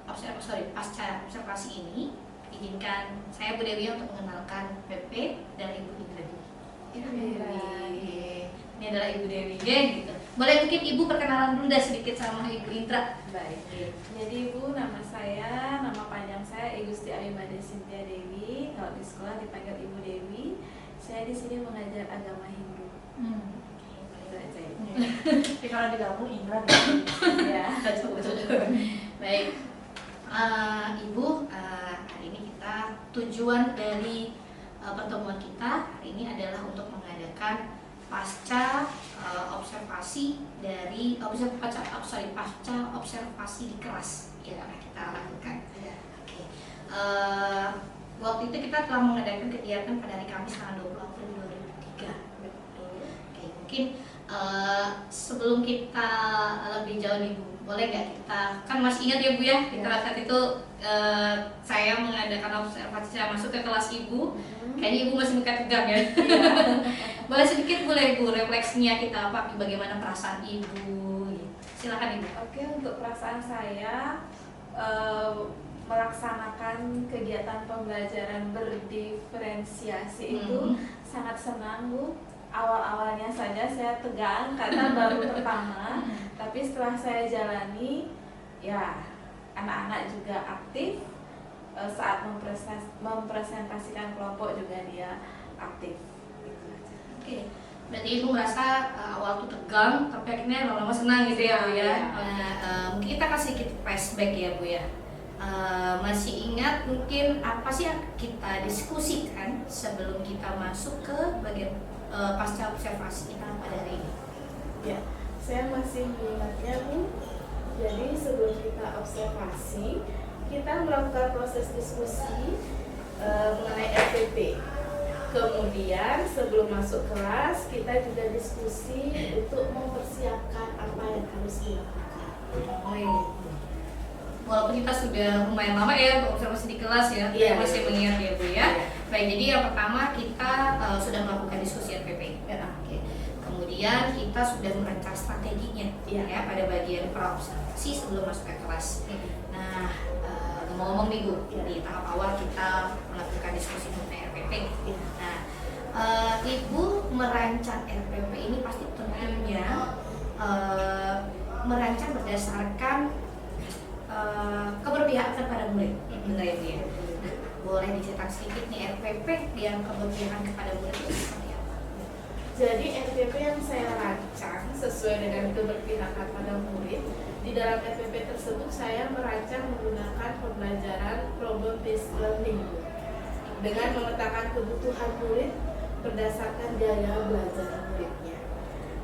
pasca observasi ini, izinkan saya Bu Dewi untuk mengenalkan PP dan Ibu Indra. Ini adalah Ibu Dewi, gitu. Boleh mungkin Ibu perkenalan dulu dah sedikit sama Ibu Indra. Baik. Jadi Ibu, nama panjang saya Igusti Abimade Cynthia Dewi. Kalau di sekolah dipanggil Ibu Dewi. Saya di sini mengajar agama Hindu. Itu aja ya. Tapi kalau digabung Indra Ya. Baik, Ibu, hari ini kita tujuan dari pertemuan kita hari ini adalah untuk mengadakan pasca observasi dari pasca observasi di kelas yang akan kita lakukan. Oke. Waktu itu kita telah mengadakan kegiatan pada hari Kamis tanggal 20 April 2003. Oke, mungkin sebelum kita lebih jauh nih Bu, boleh nggak kita, kan masih ingat ya Bu ya, kita saat itu saya mengadakan observasi, saya masuk ke kelas Ibu, kayaknya Ibu masih buka tegang ya. Boleh sedikit boleh Bu refleksinya kita apa, bagaimana perasaan Ibu? Silakan Ibu. Oke, untuk perasaan saya melaksanakan kegiatan pembelajaran berdiferensiasi itu sangat senang Bu. Awal-awalnya saja saya tegang karena baru pertama, tapi setelah saya jalani, ya anak-anak juga aktif, saat mempresentasikan kelompok juga dia aktif. Oke, berarti Ibu merasa awal itu tegang, tapi akhirnya lama-lama senang gitu ya Bu ya. Mungkin kita kasih sedikit flashback ya Bu ya. Masih ingat mungkin apa sih yang kita diskusikan sebelum kita masuk ke bagian pasca observasi kita pada hari ini? Ya, saya masih mengingatnya Bu. Jadi sebelum kita observasi, kita melakukan proses diskusi mengenai RPP. Kemudian sebelum masuk kelas, kita juga diskusi untuk mempersiapkan apa yang harus dilakukan. Walaupun kita sudah lumayan lama ya observasi di kelas ya, masih mengingat ya Bu ya. Baik, jadi yang pertama kita sudah melakukan diskusi RPP. Oke. Kemudian kita sudah merancang strateginya ya pada bagian praobservasi sebelum masuk ke kelas. Nah, ngomong-ngomong nih Bu, di tahap awal kita melakukan diskusi mengenai RPP. Nah, Ibu merancang RPP ini pasti tentunya merancang berdasarkan keberpihakan pada murid, benar ya Bu ya. Nah, boleh diceritakan sedikit nih RPP yang keberpihakan kepada murid itu seperti apa? Jadi RPP yang saya rancang sesuai dengan keberpihakan pada murid, di dalam RPP tersebut saya merancang menggunakan pembelajaran problem based learning. dengan memetakan kebutuhan murid berdasarkan gaya belajar muridnya,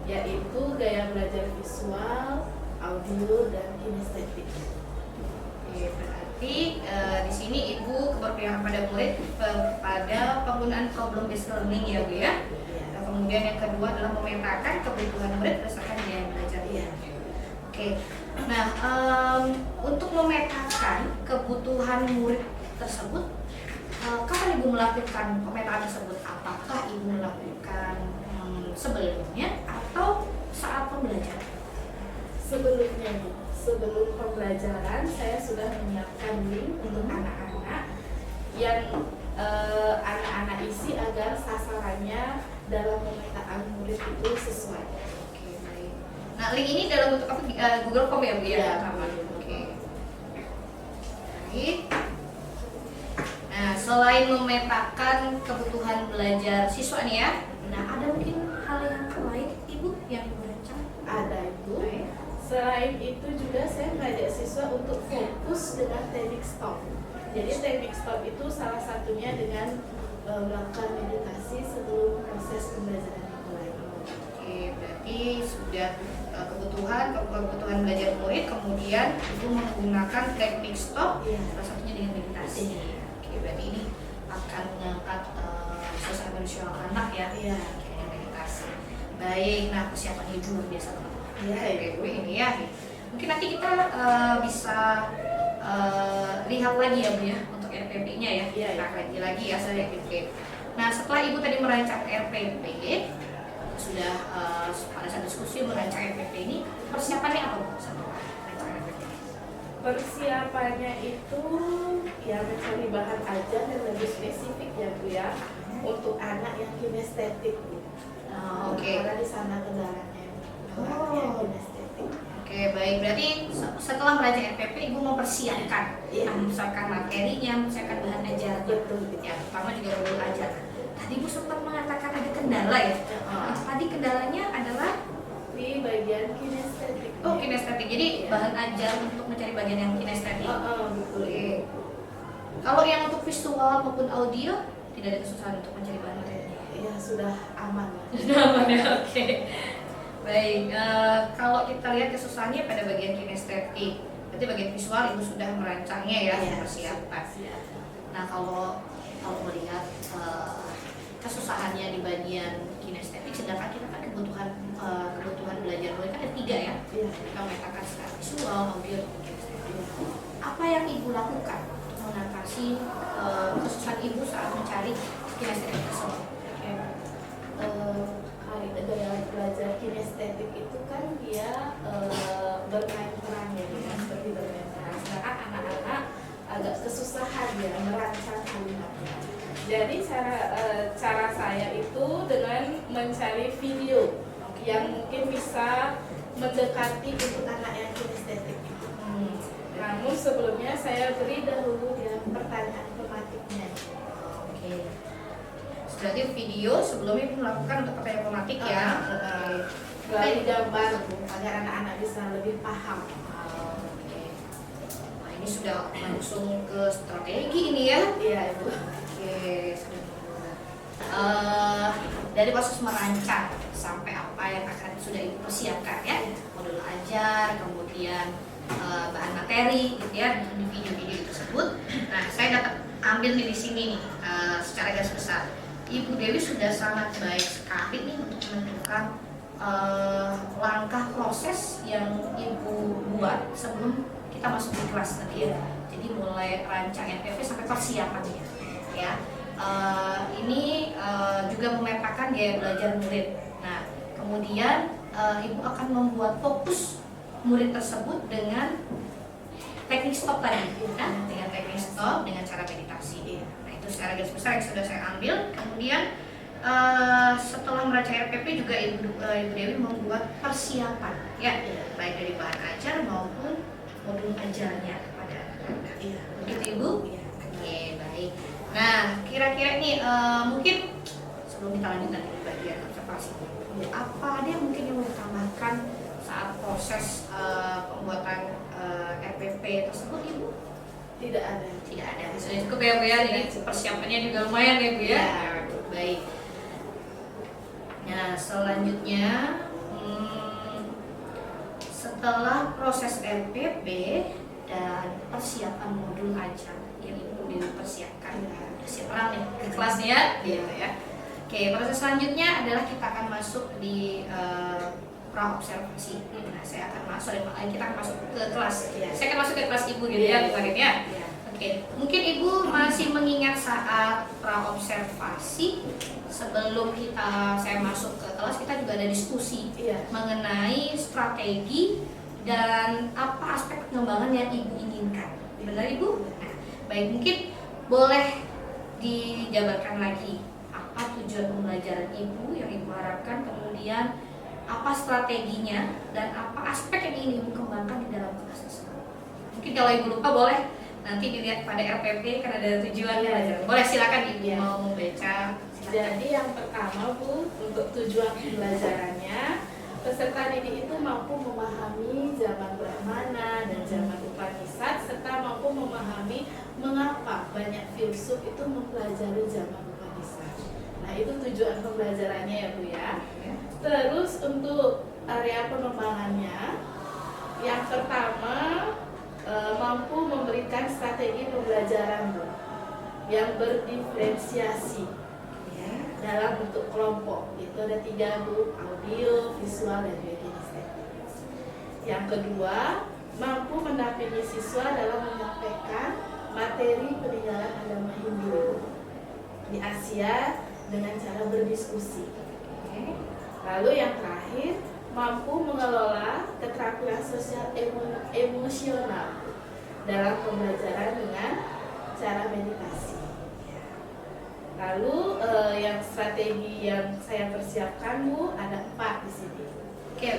yaitu gaya belajar visual, audio, dan kinestetik. Oke, berarti di sini Ibu keberpihakan pada murid pada penggunaan problem based learning ya Bu ya. Nah, kemudian yang kedua adalah memetakan kebutuhan murid berdasarkan gaya belajar. Oke. Nah, untuk memetakan kebutuhan murid tersebut, kapan Ibu melakukan pemetaan tersebut? Apakah Ibu melakukan sebelumnya atau saat pembelajaran? Sebelumnya, sebelum pembelajaran saya sudah menyiapkan link untuk anak-anak yang anak-anak isi agar sasarannya dalam pemetaan murid itu sesuai. Oke, baik. Nah, link ini dalam bentuk apa? Google Form ya Bu ya? Oke. Baik. Nah, selain memetakan kebutuhan belajar siswa nih ya, nah ada mungkin hal yang lain Ibu yang Ibu rancang? Ada Ibu. Selain itu juga saya mengajak siswa untuk fokus dengan teknik stop. Jadi teknik stop itu salah satunya dengan melakukan meditasi sebelum proses pembelajaran dimulai. Oke, berarti sudah kebutuhan belajar murid, kemudian Ibu menggunakan teknik stop, salah satunya dengan meditasi. Oke, berarti ini akan mengangkat suasana emosional anak ya, dengan meditasi. Baik, nah persiapan Ibu luar biasa banget. PPP ini ya. Mungkin nanti kita bisa lihat lagi ya Bu ya untuk RPP-nya ya. Kita kaji lagi ya RPP. Nah, setelah Ibu tadi merancang RPP, sudah pada saat diskusi merancang RPP ini, persiapannya apa Bu? Persiapannya itu ya mencari bahan ajar yang lebih spesifik ya Bu ya, untuk anak yang kinestetik. Oke. Karena di sana kendalanya yang kinestetik. Oke, baik. Berarti setelah merancang RPP, Ibu mempersiapkan, mempersiapkan materinya, mempersiapkan bahan ajar. Betul. Ya, pertama juga perlu ajar. Tadi Ibu sempat mengatakan ada kendala ya. Tadi kendalanya adalah di bagian kinestetik. Oh, kinestetik. Jadi bahan ajar untuk mencari bagian yang kinestetik. Betul. Oke. Kalau yang untuk visual maupun audio tidak ada kesusahan untuk mencari bahan materinya. Ya sudah aman. Sudah aman ya. Oke. Baik. Kalau kita lihat kesusahannya pada bagian kinestetik, berarti bagian visual Ibu sudah merancangnya ya, persiapan. Nah, kalau melihat kesusahannya di bagian kinestetik, sedangkan kita kan kebutuhan belajar murid kan ada 3 ya. Kita memetakan secara visual, audio, dan kinestetik. Apa yang Ibu lakukan untuk mengatasi kesusahan Ibu saat mencari kinestetik tersebut? Gaya belajar kinestetik itu kan dia bermain peran ya, seperti bermain peran. Sedangkan anak-anak agak kesusahan ya merancang kalimatnya. Jadi cara saya itu dengan mencari video yang mungkin bisa mendekati untuk anak yang kinestetik. Namun sebelumnya saya beri dahulu ya pertanyaan tematiknya. Oke. Berarti video sebelumnya Ibu melakukan untuk pertanyaan tematik ya. Dari gambar agar anak-anak bisa lebih paham. Oke. Nah, ini sudah langsung ke strategi ini ya. Iya Ibu. Oke, dari proses merancang sampai apa yang akan sudah Ibu persiapkan ya, modul ajar, kemudian bahan materi gitu ya di video-video tersebut. Nah, saya dapat ambil di sini nih secara garis besar. Ibu Dewi sudah sangat baik sekali nih untuk menentukan langkah proses yang Ibu buat sebelum kita masuk di kelas tadi ya. Jadi mulai rancang RPP sampai persiapannya ya. Ini juga memetakan gaya belajar murid. Nah, kemudian Ibu akan membuat fokus murid tersebut dengan teknik stop tadi, dengan teknik stop, dengan cara meditasi. Nah, itu secara garis besar yang sudah saya ambil. Kemudian setelah merancang RPP juga Ibu Dewi membuat persiapan, ya, baik dari bahan ajar maupun modul ajarnya kepada anak-anak. Begitu Ibu? Oke, baik. Nah, kira-kira ini mungkin sebelum kita lanjutkan di bagian observasi, apa ada yang mungkin yang mau ditambahkan saat proses pembuatan RPP tersebut, Ibu? Tidak ada. Tidak ada. Sudah cukup ya Bu ya. Jadi persiapannya juga lumayan ya Bu ya. Ya. Baik. Nah, selanjutnya setelah proses RPP dan persiapan modul ajar yang Ibu dipersiapkan, siap orang nih ke kelasnya, gitu ya. Oke, proses selanjutnya adalah kita akan masuk di pra-observasi. Nah, saya akan masuk, kita akan masuk ke kelas. Saya akan masuk ke kelas Ibu gitu ya, kemarin ya. Oke, mungkin Ibu masih mengingat saat pra-observasi sebelum saya masuk ke kelas, kita juga ada diskusi mengenai strategi dan apa aspek pengembangan yang Ibu inginkan. Benar Ibu? Nah, baik, mungkin boleh dijabarkan lagi apa tujuan pembelajaran Ibu yang Ibu harapkan, kemudian apa strateginya dan apa aspek yang ingin Ibu kembangkan di dalam kelas tersebut. Mungkin kalau Ibu lupa boleh nanti dilihat pada RPP kan ada tujuan pembelajaran. Boleh silakan Ibu mau membaca. Jadi yang pertama Bu, untuk tujuan pembelajarannya, peserta didik itu mampu memahami zaman Brahmana dan zaman Upanishad serta mampu memahami mengapa banyak filsuf itu mempelajari zaman Upanishad. Nah, itu tujuan pembelajarannya ya Bu ya. Terus untuk area pengembangannya, yang pertama mampu memberikan strategi pembelajaran Bu yang berdiferensiasi dalam bentuk kelompok. Itu ada 3 Bu, audio, visual, dan kinesthetik. Yang kedua, mampu mendampingi siswa dalam menyampaikan materi peninggalan agama Hindu di Asia dengan cara berdiskusi. Lalu yang terakhir, mampu mengelola keterampilan sosial emosional dalam pembelajaran dengan cara meditasi. Lalu yang strategi yang saya persiapkan Bu ada 4 di sini. Oke.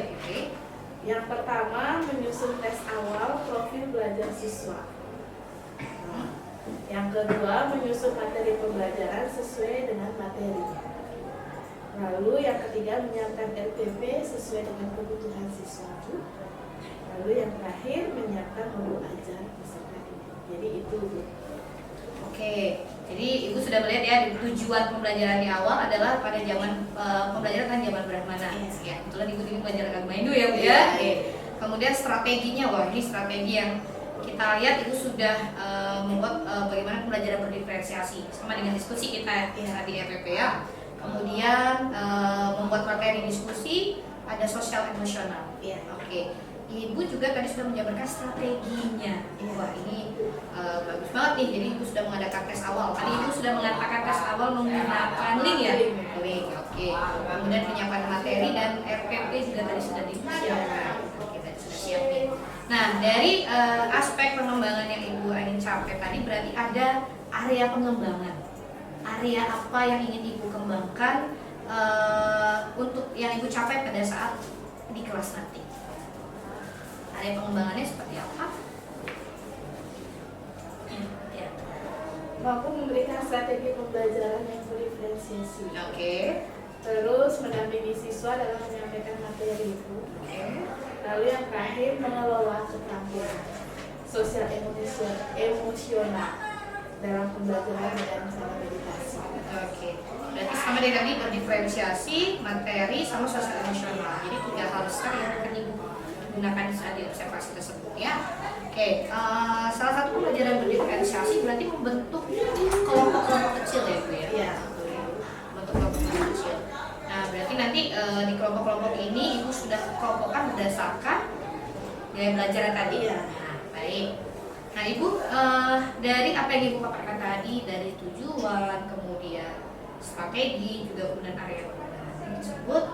Yang pertama, menyusun tes awal profil belajar siswa. Yang kedua, menyusun materi pembelajaran sesuai dengan materinya. Lalu yang ketiga, menyiapkan RPP sesuai dengan kebutuhan siswa. Lalu yang terakhir, menyiapkan modul ajar peserta didik. Jadi itu Bu. Oke, jadi Ibu sudah melihat ya tujuan pembelajaran di awal adalah pada zaman pembelajaran kan zaman Brahmana. Ya, kebetulan Ibu ini belajar agama Hindu ya Bu ya. Kemudian strateginya, wah ini strategi yang kita lihat Ibu sudah membuat bagaimana pembelajaran berdiferensiasi sama dengan diskusi kita di RPP ya. Kemudian membuat materi diskusi, ada sosial emosional. Oke. Ibu juga tadi sudah menjabarkan strateginya. Wah ini bagus banget nih. Jadi Ibu sudah mengadakan tes awal. Tadi Ibu sudah mengatakan tes awal menggunakan link ya. Link. Oke. Kemudian menyiapkan materi dan RPP juga tadi sudah disiapkan. Oke, tadi sudah siap nih. Nah dari aspek pengembangan yang Ibu ingin capai tadi berarti ada area pengembangan. Area apa yang ingin Ibu kembangkan untuk yang Ibu capai pada saat di kelas nanti? Area pengembangannya seperti apa? Mampu memberikan strategi pembelajaran yang berdiferensiasi. Oke. Terus mendampingi siswa dalam menyampaikan materi itu. Lalu yang terakhir, mengelola keterampilan sosial emosional dalam pembelajaran dengan cara meditasi. Oke. Berarti sama dengan tadi berdiferensiasi, materi, sama sosial emosional. Jadi 3 hal besar yang akan Ibu gunakan di observasi tersebut ya. Oke, salah satu pembelajaran berdiferensiasi berarti membentuk kelompok-kelompok kecil ya Bu ya. Iya. Bentuk kelompok kecil. Nah berarti nanti di kelompok-kelompok ini Ibu sudah kelompokkan berdasarkan gaya belajar tadi ya. Nah, baik. Nah Ibu dari apa yang Ibu paparkan tadi, dari tujuan, kemudian strategi, juga kemudian area pengembangan tersebut,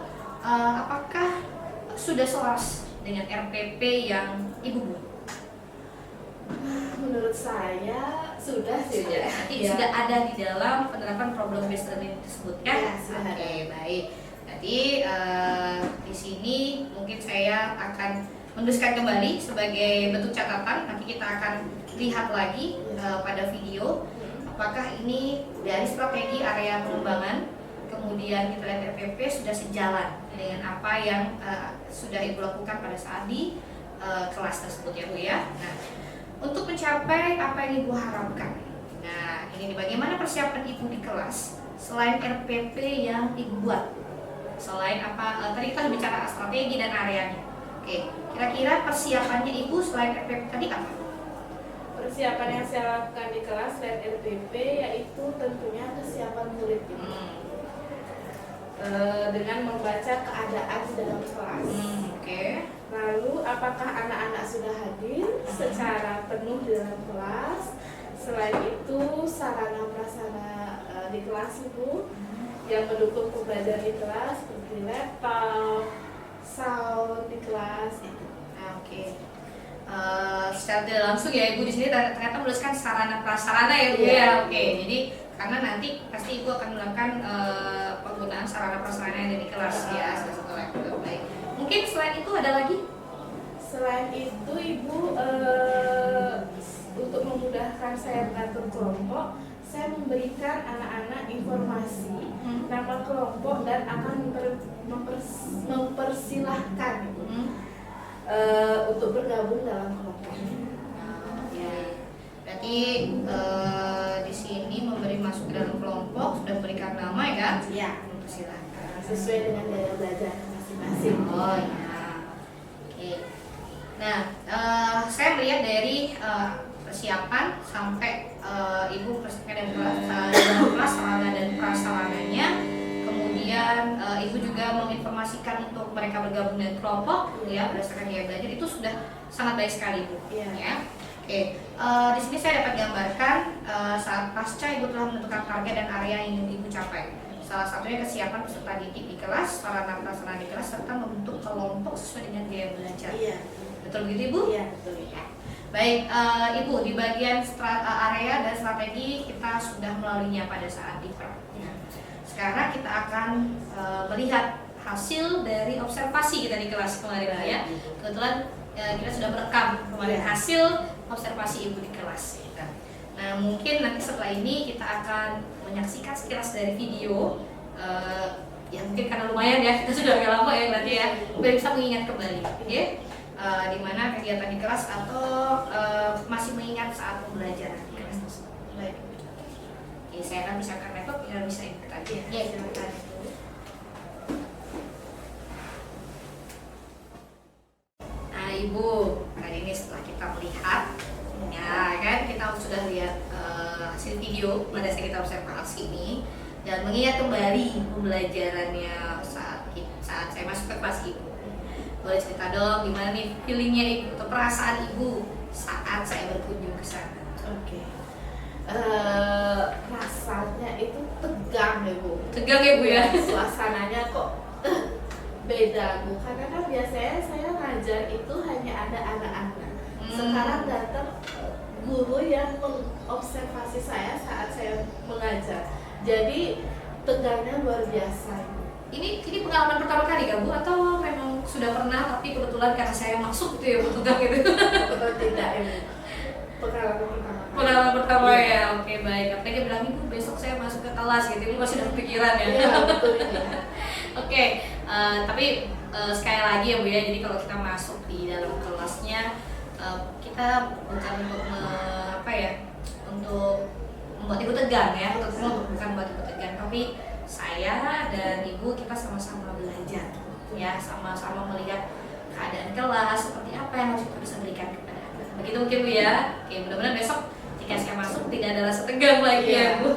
apakah sudah selaras dengan RPP yang Ibu buat? Menurut saya sudah sih. Sudah ada di dalam penerapan problem based learning tersebut ya. Oke, baik. Jadi di sini mungkin saya akan menuliskan kembali sebagai bentuk catatan. Nanti kita akan lihat lagi pada video apakah ini dari strategi area pengembangan, kemudian kita lihat RPP sudah sejalan dengan apa yang sudah Ibu lakukan pada saat di kelas tersebut ya Bu ya. Nah, untuk mencapai apa yang Ibu harapkan. Nah, ini nih, bagaimana persiapan Ibu di kelas selain RPP yang Ibu buat? Selain apa? Tadi kita bicara strategi dan areanya. Oke, kira-kira persiapannya Ibu selain RPP tadi apa? Persiapan yang saya lakukan di kelas selain RPP yaitu tentunya kesiapan murid itu. Dengan membaca keadaan di dalam kelas. Oke. Lalu apakah anak-anak sudah hadir secara penuh di dalam kelas? Selain itu sarana prasarana di kelas Ibu yang mendukung pembelajaran di kelas seperti laptop, sound di kelas itu. Oke. Secara tidak langsung ya Ibu di sini ternyata menuliskan sarana prasarana ya Bu ya. Oke. Jadi karena nanti pasti Ibu akan melakukan penggunaan sarana prasarana yang ada di kelas ya, salah satu laptop. Baik. Mungkin selain itu ada lagi? Selain itu Ibu untuk memudahkan saya mengatur kelompok, saya memberikan anak-anak informasi nama kelompok dan akan mempersilahkan untuk bergabung dalam kelompok. Berarti di sini memberi masuk ke dalam kelompok, sudah berikan nama ya kan? Iya. Silakan. Sesuai dengan gaya belajar masing-masing. Oh ya. Oke. Nah, saya melihat dari persiapan sampai Ibu persiapkan dalam prasarana dan prasarananya. Kemudian Ibu juga menginformasikan untuk mereka bergabung dengan kelompok, ya berdasarkan gaya belajar itu sudah sangat baik sekali Bu. Ya. Oke, di sini saya dapat gambarkan saat pasca Ibu telah menentukan target dan area yang ingin Ibu capai. Salah satunya kesiapan peserta didik di kelas, sarana prasarana di kelas, serta membentuk kelompok sesuai dengan gaya belajar. Iya. Betul begitu Ibu? Iya, betul ya. Baik, Ibu di bagian area dan strategi kita sudah melaluinya pada saat diklat. Sekarang kita akan melihat hasil dari observasi kita di kelas kemarin ya. Kebetulan kita sudah merekam kemarin hasil observasi Ibu di kelas. Nah, mungkin nanti setelah ini kita akan menyaksikan sekilas dari video. Ya mungkin karena lumayan ya, kita sudah agak lama ya berarti ya, biar bisa mengingat kembali, ya. Di mana kegiatan di kelas atau masih mengingat saat pembelajaran di kelas tersebut. Baik. Oke, saya akan misalkan laptop, biar bisa ikut aja. Ya, silakan. Nah, Ibu, kali ini setelah kita melihat, ya kan, kita sudah lihat hasil video pada saat kita observasi ini dan mengingat kembali pembelajarannya saat saya masuk ke kelas Ibu. Boleh cerita dong gimana nih feelingnya Ibu atau perasaan Ibu saat saya berkunjung ke sana? Oke. Rasanya itu tegang ya Bu. Tegang ya Bu ya? Suasananya kok beda Bu. Karena kan biasanya saya ngajar itu hanya ada anak-anak. Sekarang datang guru yang mengobservasi saya saat saya mengajar. Jadi tegangnya luar biasa. Ini pengalaman pertama kali gak Bu? Atau memang sudah pernah tapi kebetulan karena saya masuk gitu ya Bu tegang gitu? Betul tidak ya Bu? Pengalaman pertama. Pengalaman pertama ya, oke baik. Apalagi bilang Ibu besok saya masuk ke kelas gitu, Ibu masih ada pikiran ya? Iya betul ya. Oke, tapi sekali lagi ya Bu ya, jadi kalau kita masuk di dalam kelasnya kita bukan untuk untuk membuat Ibu tegang ya, bukan membuat Ibu tegang, tapi saya dan Ibu kita sama-sama belajar ya, sama-sama melihat keadaan kelas seperti apa yang harus kita bisa berikan kepada anak. Begitu mungkin Bu ya. Oke, mudah-mudahan besok ketika saya masuk tidak ada rasa tegang lagi ya Bu.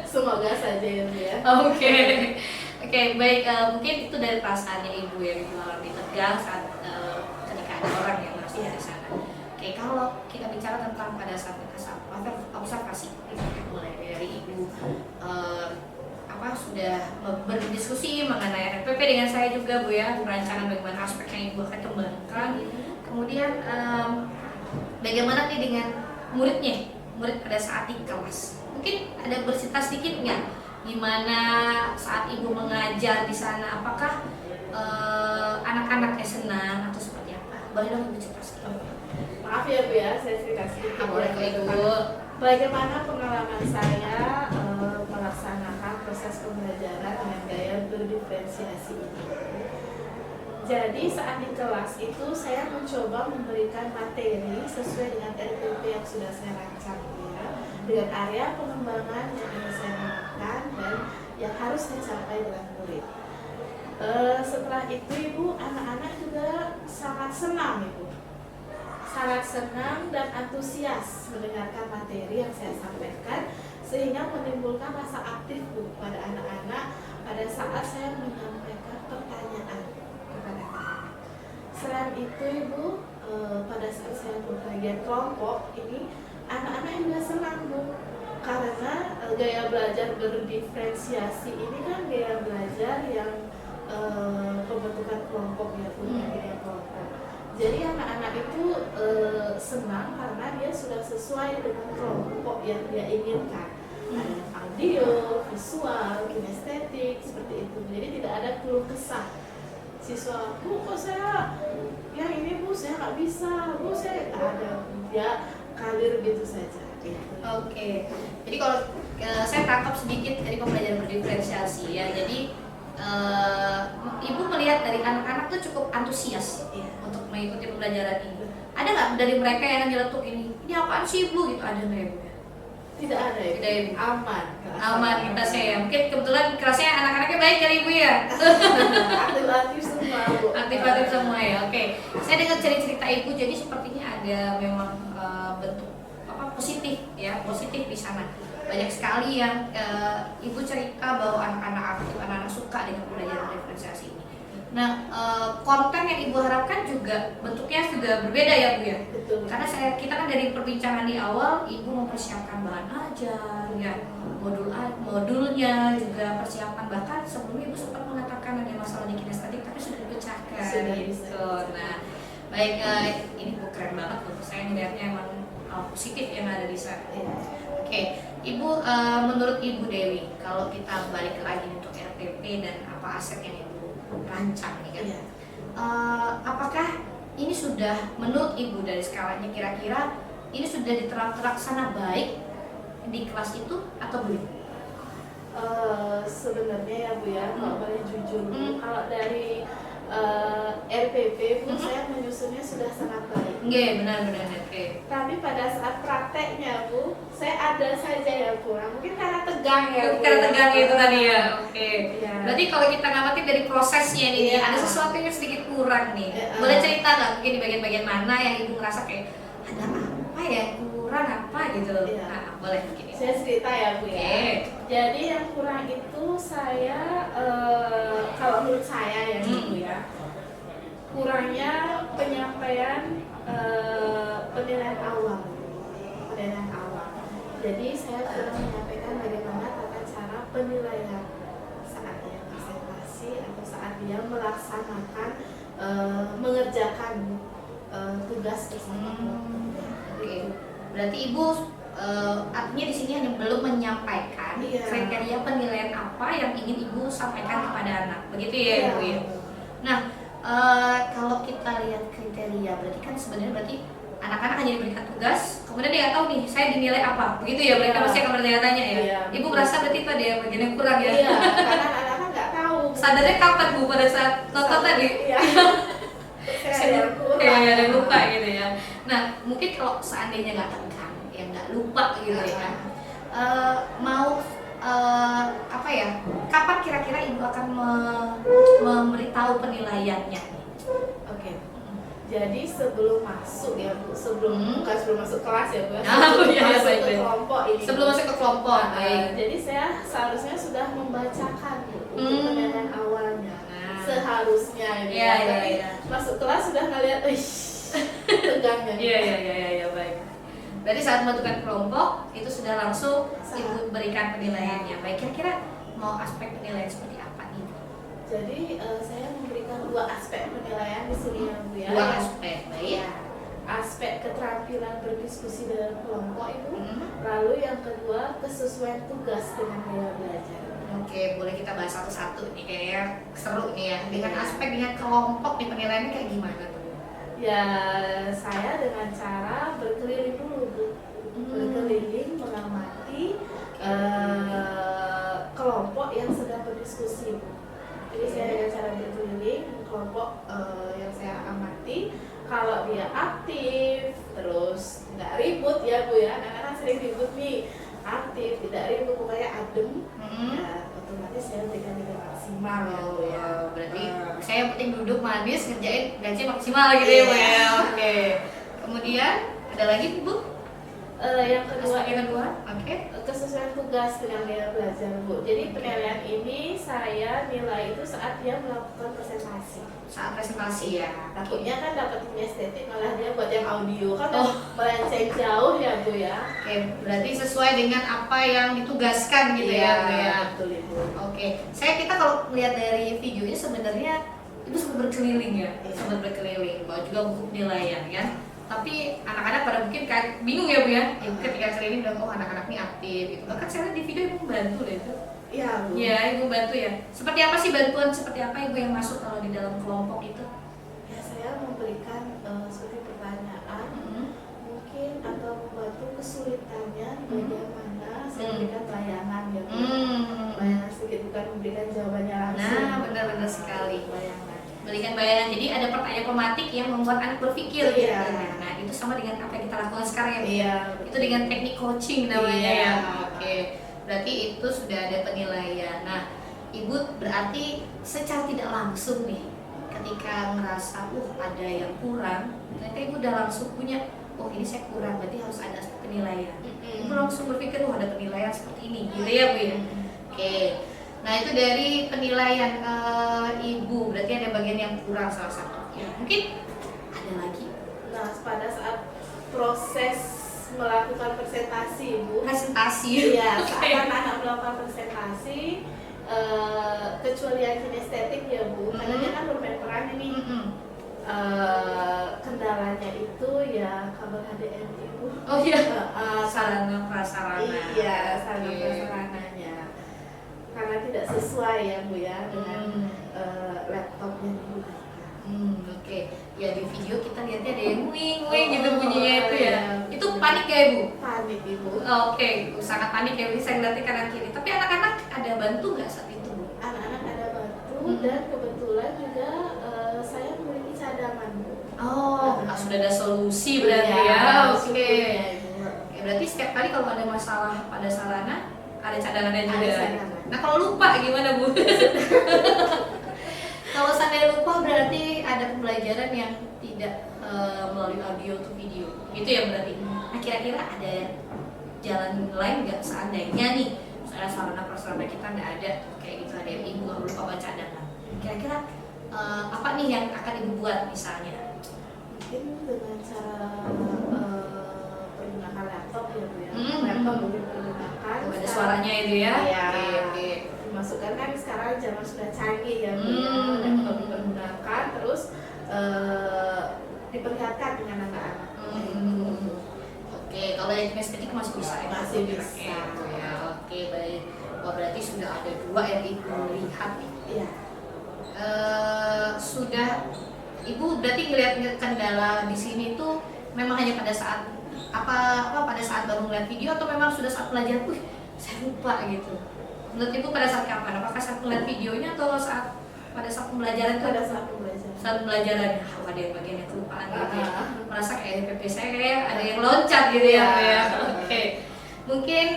Semoga saja ya Bu ya. Oke, baik, mungkin itu dari perasaannya Ibu yang Ibu alami tegang saat ketika ada orang yang masuk di sana. Oke, kalau kita bicara tentang pada saat observasi, mulai dari Ibu sudah berdiskusi mengenai RPP dengan saya juga Bu ya, perancangan bagaimana aspek yang Ibu akan kembangkan. Kemudian bagaimana nih dengan murid pada saat di kelas? Mungkin ada bercerita sedikit nggak gimana saat Ibu mengajar di sana? Apakah anak-anaknya senang atau seperti apa? Boleh dong Ibu cerita sedikit. Maaf ya Bu ya, saya cerita sedikit. Boleh Ibu. Bagaimana pengalaman saya melaksanakan proses pembelajaran dengan gaya berdiferensiasi ini? Jadi saat di kelas itu saya mencoba memberikan materi sesuai dengan RPP yang sudah saya rancang ya, dengan area pengembangan yang ingin saya lakukan dan yang harus dicapai dengan murid. Setelah itu Ibu, anak-anak juga sangat senang Ibu, sangat senang dan antusias mendengarkan materi yang saya sampaikan, sehingga menimbulkan rasa aktif Bu pada anak-anak pada saat saya menyampaikan pertanyaan kepada anak. Selain itu Ibu, pada saat saya berbagian kelompok ini, anak-anak juga senang Bu, karena gaya belajar berdiferensiasi ini kan gaya belajar yang pembentukan kelompok ya Bu, tiga kelompok. Jadi anak-anak itu senang karena dia sudah sesuai dengan kelompok yang dia inginkan. Ada yang audio, visual, kinestetik, seperti itu. Jadi tidak ada keluh kesah. Siswa, Bu kok saya yang ini Bu saya nggak bisa, Bu saya nggak ada. Dia kalir gitu saja. Gitu. Oke. Jadi kalau saya tangkap sedikit dari pembelajaran berdiferensiasi ya. Jadi Ibu melihat dari anak-anak tuh cukup antusias ya, untuk mengikuti pembelajaran ini. Ada nggak dari mereka yang nyeletuk ini apaan sih Bu gitu, ada nggak Ibu? Tidak ada ya. Tidak Ibu. Aman kelasnya ya. Mungkin kebetulan kelasnya anak-anaknya baik kali Ibu ya. Aktif semua Bu. Aktif semua ya. Oke. Saya dengar cerita Ibu, jadi sepertinya ada memang bentuk positif ya, positif di sana. Banyak sekali yang Ibu cerita bahwa anak-anak aktif, anak-anak suka dengan pembelajaran diferensiasi ini. Nah, konten yang Ibu harapkan juga bentuknya juga berbeda ya Bu ya. Betul. Karena kita kan dari perbincangan di awal Ibu mempersiapkan bahan ajar ya, modulnya juga persiapan, bahkan sebelumnya Ibu sempat mengatakan ada masalah di kinestetik tapi sudah dipecahkan gitu. Nah, baik, ini Bu keren banget Bu. Saya melihatnya emang positif yang ada di sana. Oke, Ibu, menurut Ibu Dewi, kalau kita balik lagi untuk RPP dan apa aset yang Ibu rancang nih kan, apakah ini sudah menurut Ibu dari skalanya kira-kira ini sudah terlaksana baik di kelas itu atau belum? Sebenarnya ya Bu ya, kalau boleh jujur Bu, kalau dari RPP Bu, saya menyusunnya sudah sangat baik. Iya, benar-benar. Oke. Tapi pada saat prakteknya Bu, saya ada saja ya Bu. Nah, mungkin karena tegang ya Bu. Karena tegang itu tadi ya. Oke. Ya. Berarti kalau kita ngamati dari prosesnya ini, Ya, ada sesuatu yang sedikit kurang nih. Ya. Boleh cerita nggak mungkin di bagian-bagian mana yang Ibu ngerasa kayak ada apa ya, kurang apa gitu? Ya. Nah, boleh mungkin. Saya cerita ya Bu ya. Oke. Jadi yang kurang itu saya, kalau menurut saya ya Bu ya, kurangnya penyampaian penilaian awal. Jadi saya kurang menyampaikan bagaimana tata cara penilaian saat dia presentasi atau saat dia melaksanakan mengerjakan tugas bersama kelompoknya. Oke. Berarti Ibu artinya di sini hanya belum menyampaikan kriteria penilaian apa yang ingin Ibu sampaikan kepada anak. Begitu ya Ibu ya. Nah, kalau kita lihat kriteria, berarti kan sebenarnya berarti anak-anak hanya diberikan tugas, kemudian dia nggak tahu nih saya dinilai apa, begitu ya? Mereka pasti akan bertanya-tanya ya. Ibu merasa berarti itu ada yang bagian yang kurang ya? Iya, karena anak-anak nggak tahu. Sadarnya kapan Bu pada saat nonton tadi? Iya. Saya ada lupa gitu ya. Nah, mungkin kalau seandainya nggak tegang, ya nggak lupa gitu ya. Apa ya? Kapan kira-kira Ibu akan memberitahu penilaiannya? Oke. Jadi sebelum masuk ya Bu, bukan sebelum masuk kelas ya Bu, masuk ke kelompok ini. Sebelum masuk ke kelompok. Jadi saya seharusnya sudah membacakan Bu untuk penilaian awalnya. Seharusnya ya. Masuk kelas sudah ngeliat, tegangnya. Iya, baik. Berarti saat membentukkan kelompok itu sudah langsung Ibu berikan penilaiannya. Baik, kira-kira mau aspek penilaian seperti apa nih? Jadi saya memberikan 2 aspek penilaian di sini ya Bu ya. 2 aspek, baik. Ya. Aspek keterampilan berdiskusi dalam kelompok Ibu. Lalu yang kedua kesesuaian tugas dengan gaya belajar. Oke, boleh kita bahas satu-satu nih, kayaknya seru nih ya. Dengan aspek dengan kelompok nih penilaiannya kayak gimana tuh? Ya, saya dengan cara berkeliling dulu Bu. Berkeliling mengamati kelompok yang sedang berdiskusi Bu. Jadi saya dengan cara berkeliling kelompok berarti saya berikan dengan maksimal ya Bu ya. Berarti saya yang penting duduk manis ngerjain gaji maksimal gitu ya Bu ya. Oke. Kemudian ada lagi Bu? Yang kedua, Oke. kesesuaian tugas dengan nilai belajar Bu. Jadi penilaian ini saya nilai itu saat dia melakukan presentasi. Saat presentasi ya. Takutnya kan dapat kinestetik malah dia buat yang audio kan melenceng jauh ya Bu ya. Oke, berarti sesuai dengan apa yang ditugaskan gitu ya Bu ya. Betul Ibu. Oke, kita kalau melihat dari videonya sebenarnya itu sempat berkeliling ya, sempat berkeliling, bawa juga buku penilaian kan. Tapi anak-anak pada mungkin kan bingung ya Bu ya, ketika keliling bilang oh anak-anak ini aktif gitu. Bahkan saya lihat di video ibu membantu deh itu. Iya Bu. Iya ibu bantu ya. Seperti apa sih bantuan seperti apa ibu yang masuk kalau di dalam kelompok itu? Ya saya memberikan seperti pertanyaan mungkin atau membantu kesulitannya di bagian mana saya berikan bayangan ya Bu. Bayangan sedikit bukan memberikan jawabannya langsung. Nah benar-benar sekali. Bayangan. Berikan bayangan, jadi ada pertanyaan pematik yang membuat anak berpikir gitu. Iya. Nah itu sama dengan apa yang kita lakukan sekarang ya Bu? Iya. Itu dengan teknik coaching namanya Iya. ya. Oke, berarti itu sudah ada penilaian. Nah ibu berarti secara tidak langsung nih ketika merasa ada yang kurang, ternyata ibu udah langsung punya ini saya kurang, berarti harus ada penilaian. Ibu langsung berpikir ada penilaian seperti ini gitu ya Bu ya. Oke. Nah itu dari penilaian ibu, berarti ada bagian yang kurang salah satunya. Mungkin ada lagi. Nah pada saat proses melakukan presentasi Bu. Presentasi. Iya, saat anak-anak melakukan presentasi, kecuali yang kinestetik ya Bu, karena dia kan bermain peran ini. Kendalanya itu ya kabel HDMI Ibu. Oh iya. Sarana prasarana. Iya, sarana prasarananya. Karena tidak sesuai ya Bu ya dengan laptop yang digunakan. Oke. Ya di video kita lihatnya ada yang wing gitu bunyinya itu ya. Itu panik ya Ibu? Panik Ibu. Oke, sangat panik ya Bu. Saya ngeliatnya kanan kiri. Tapi anak-anak ada bantu nggak saat itu Bu? Anak-anak ada bantu dan kebetulan juga saya memiliki cadangan Bu. Sudah ada solusi berarti Iya, ya. Oke. syukurnya, Ibu. Berarti setiap kali kalau ada masalah pada sarana ada cadangannya juga. Ada cadangan. Nah kalau lupa gimana Bu? Kalau seandainya lupa berarti ada pembelajaran yang tidak melalui audio atau video. Itu ya berarti. Nah kira-kira ada jalan lain nggak seandainya nih misalnya sarana prasarana kita nggak ada kayak gitu, ada yang ibu nggak lupa baca cadangan. Kira-kira apa nih yang akan ibu buat misalnya? Mungkin dengan cara menggunakan laptop ya Bu ya. Laptop mungkin digunakan. Ada suaranya itu ya? Iya. Oke. Dimasukkan kan sekarang zaman sudah canggih ya Bu ya. Laptop dipergunakan terus diperlihatkan dengan anak-anak. Oke, kalau yang kinestetik masih bisa ya? Masih bisa. Ya, oke baik. Wah berarti sudah ada dua yang ibu lihat nih. Iya. Sudah ibu berarti ngelihat kendala di sini tuh memang hanya pada saat pada saat baru ngeliat video atau memang sudah saat pelajaran, saya lupa gitu. Menurut ibu pada saat kapan? Apakah saat ngeliat videonya atau pada saat pembelajaran itu? Pada saat pembelajaran. Saat pembelajaran, ada yang bagian yang kelupaan gitu ya. Merasa kayak PP saya kayak ada yang loncat gitu ya. Oke. Mungkin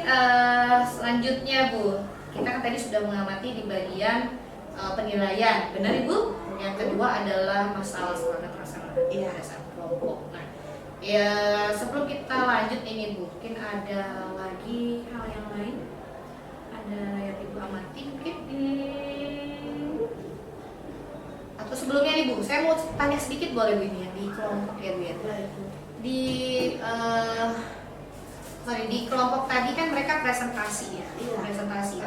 selanjutnya Bu, kita kan tadi sudah mengamati di bagian penilaian, benar Ibu? Yang kedua adalah masalah sarana prasarana pada saat kelompok. Nah, ya sebelum kita lanjut ini Bu, mungkin ada lagi hal yang lain? Ada yang Ibu amati mungkin? Atau sebelumnya nih Bu, saya mau tanya sedikit boleh Bu ini ya di kelompok ya Bu ya. Di kelompok tadi kan mereka presentasi ya, presentasi.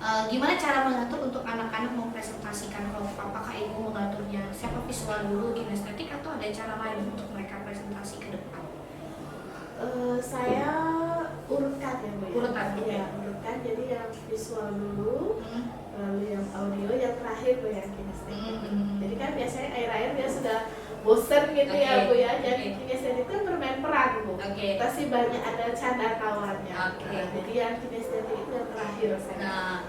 Gimana cara mengatur untuk anak-anak mempresentasikan kelompok? Apakah Ibu mengaturnya siapa visual dulu, kinestetik atau ada cara lain untuk mereka presentasi ke depan? Saya urutkan ya Bu ya. Urutan, Iya, urutkan. Jadi yang visual dulu, lalu yang audio, yang terakhir Bu yang kinestetik. Jadi kan biasanya akhir-akhir dia sudah bosen gitu ya Bu ya. Jadi kinestetik kan bermain peran Bu. Pasti banyak ada canda tawarnya. Jadi yang kinestetik itu yang terakhir saya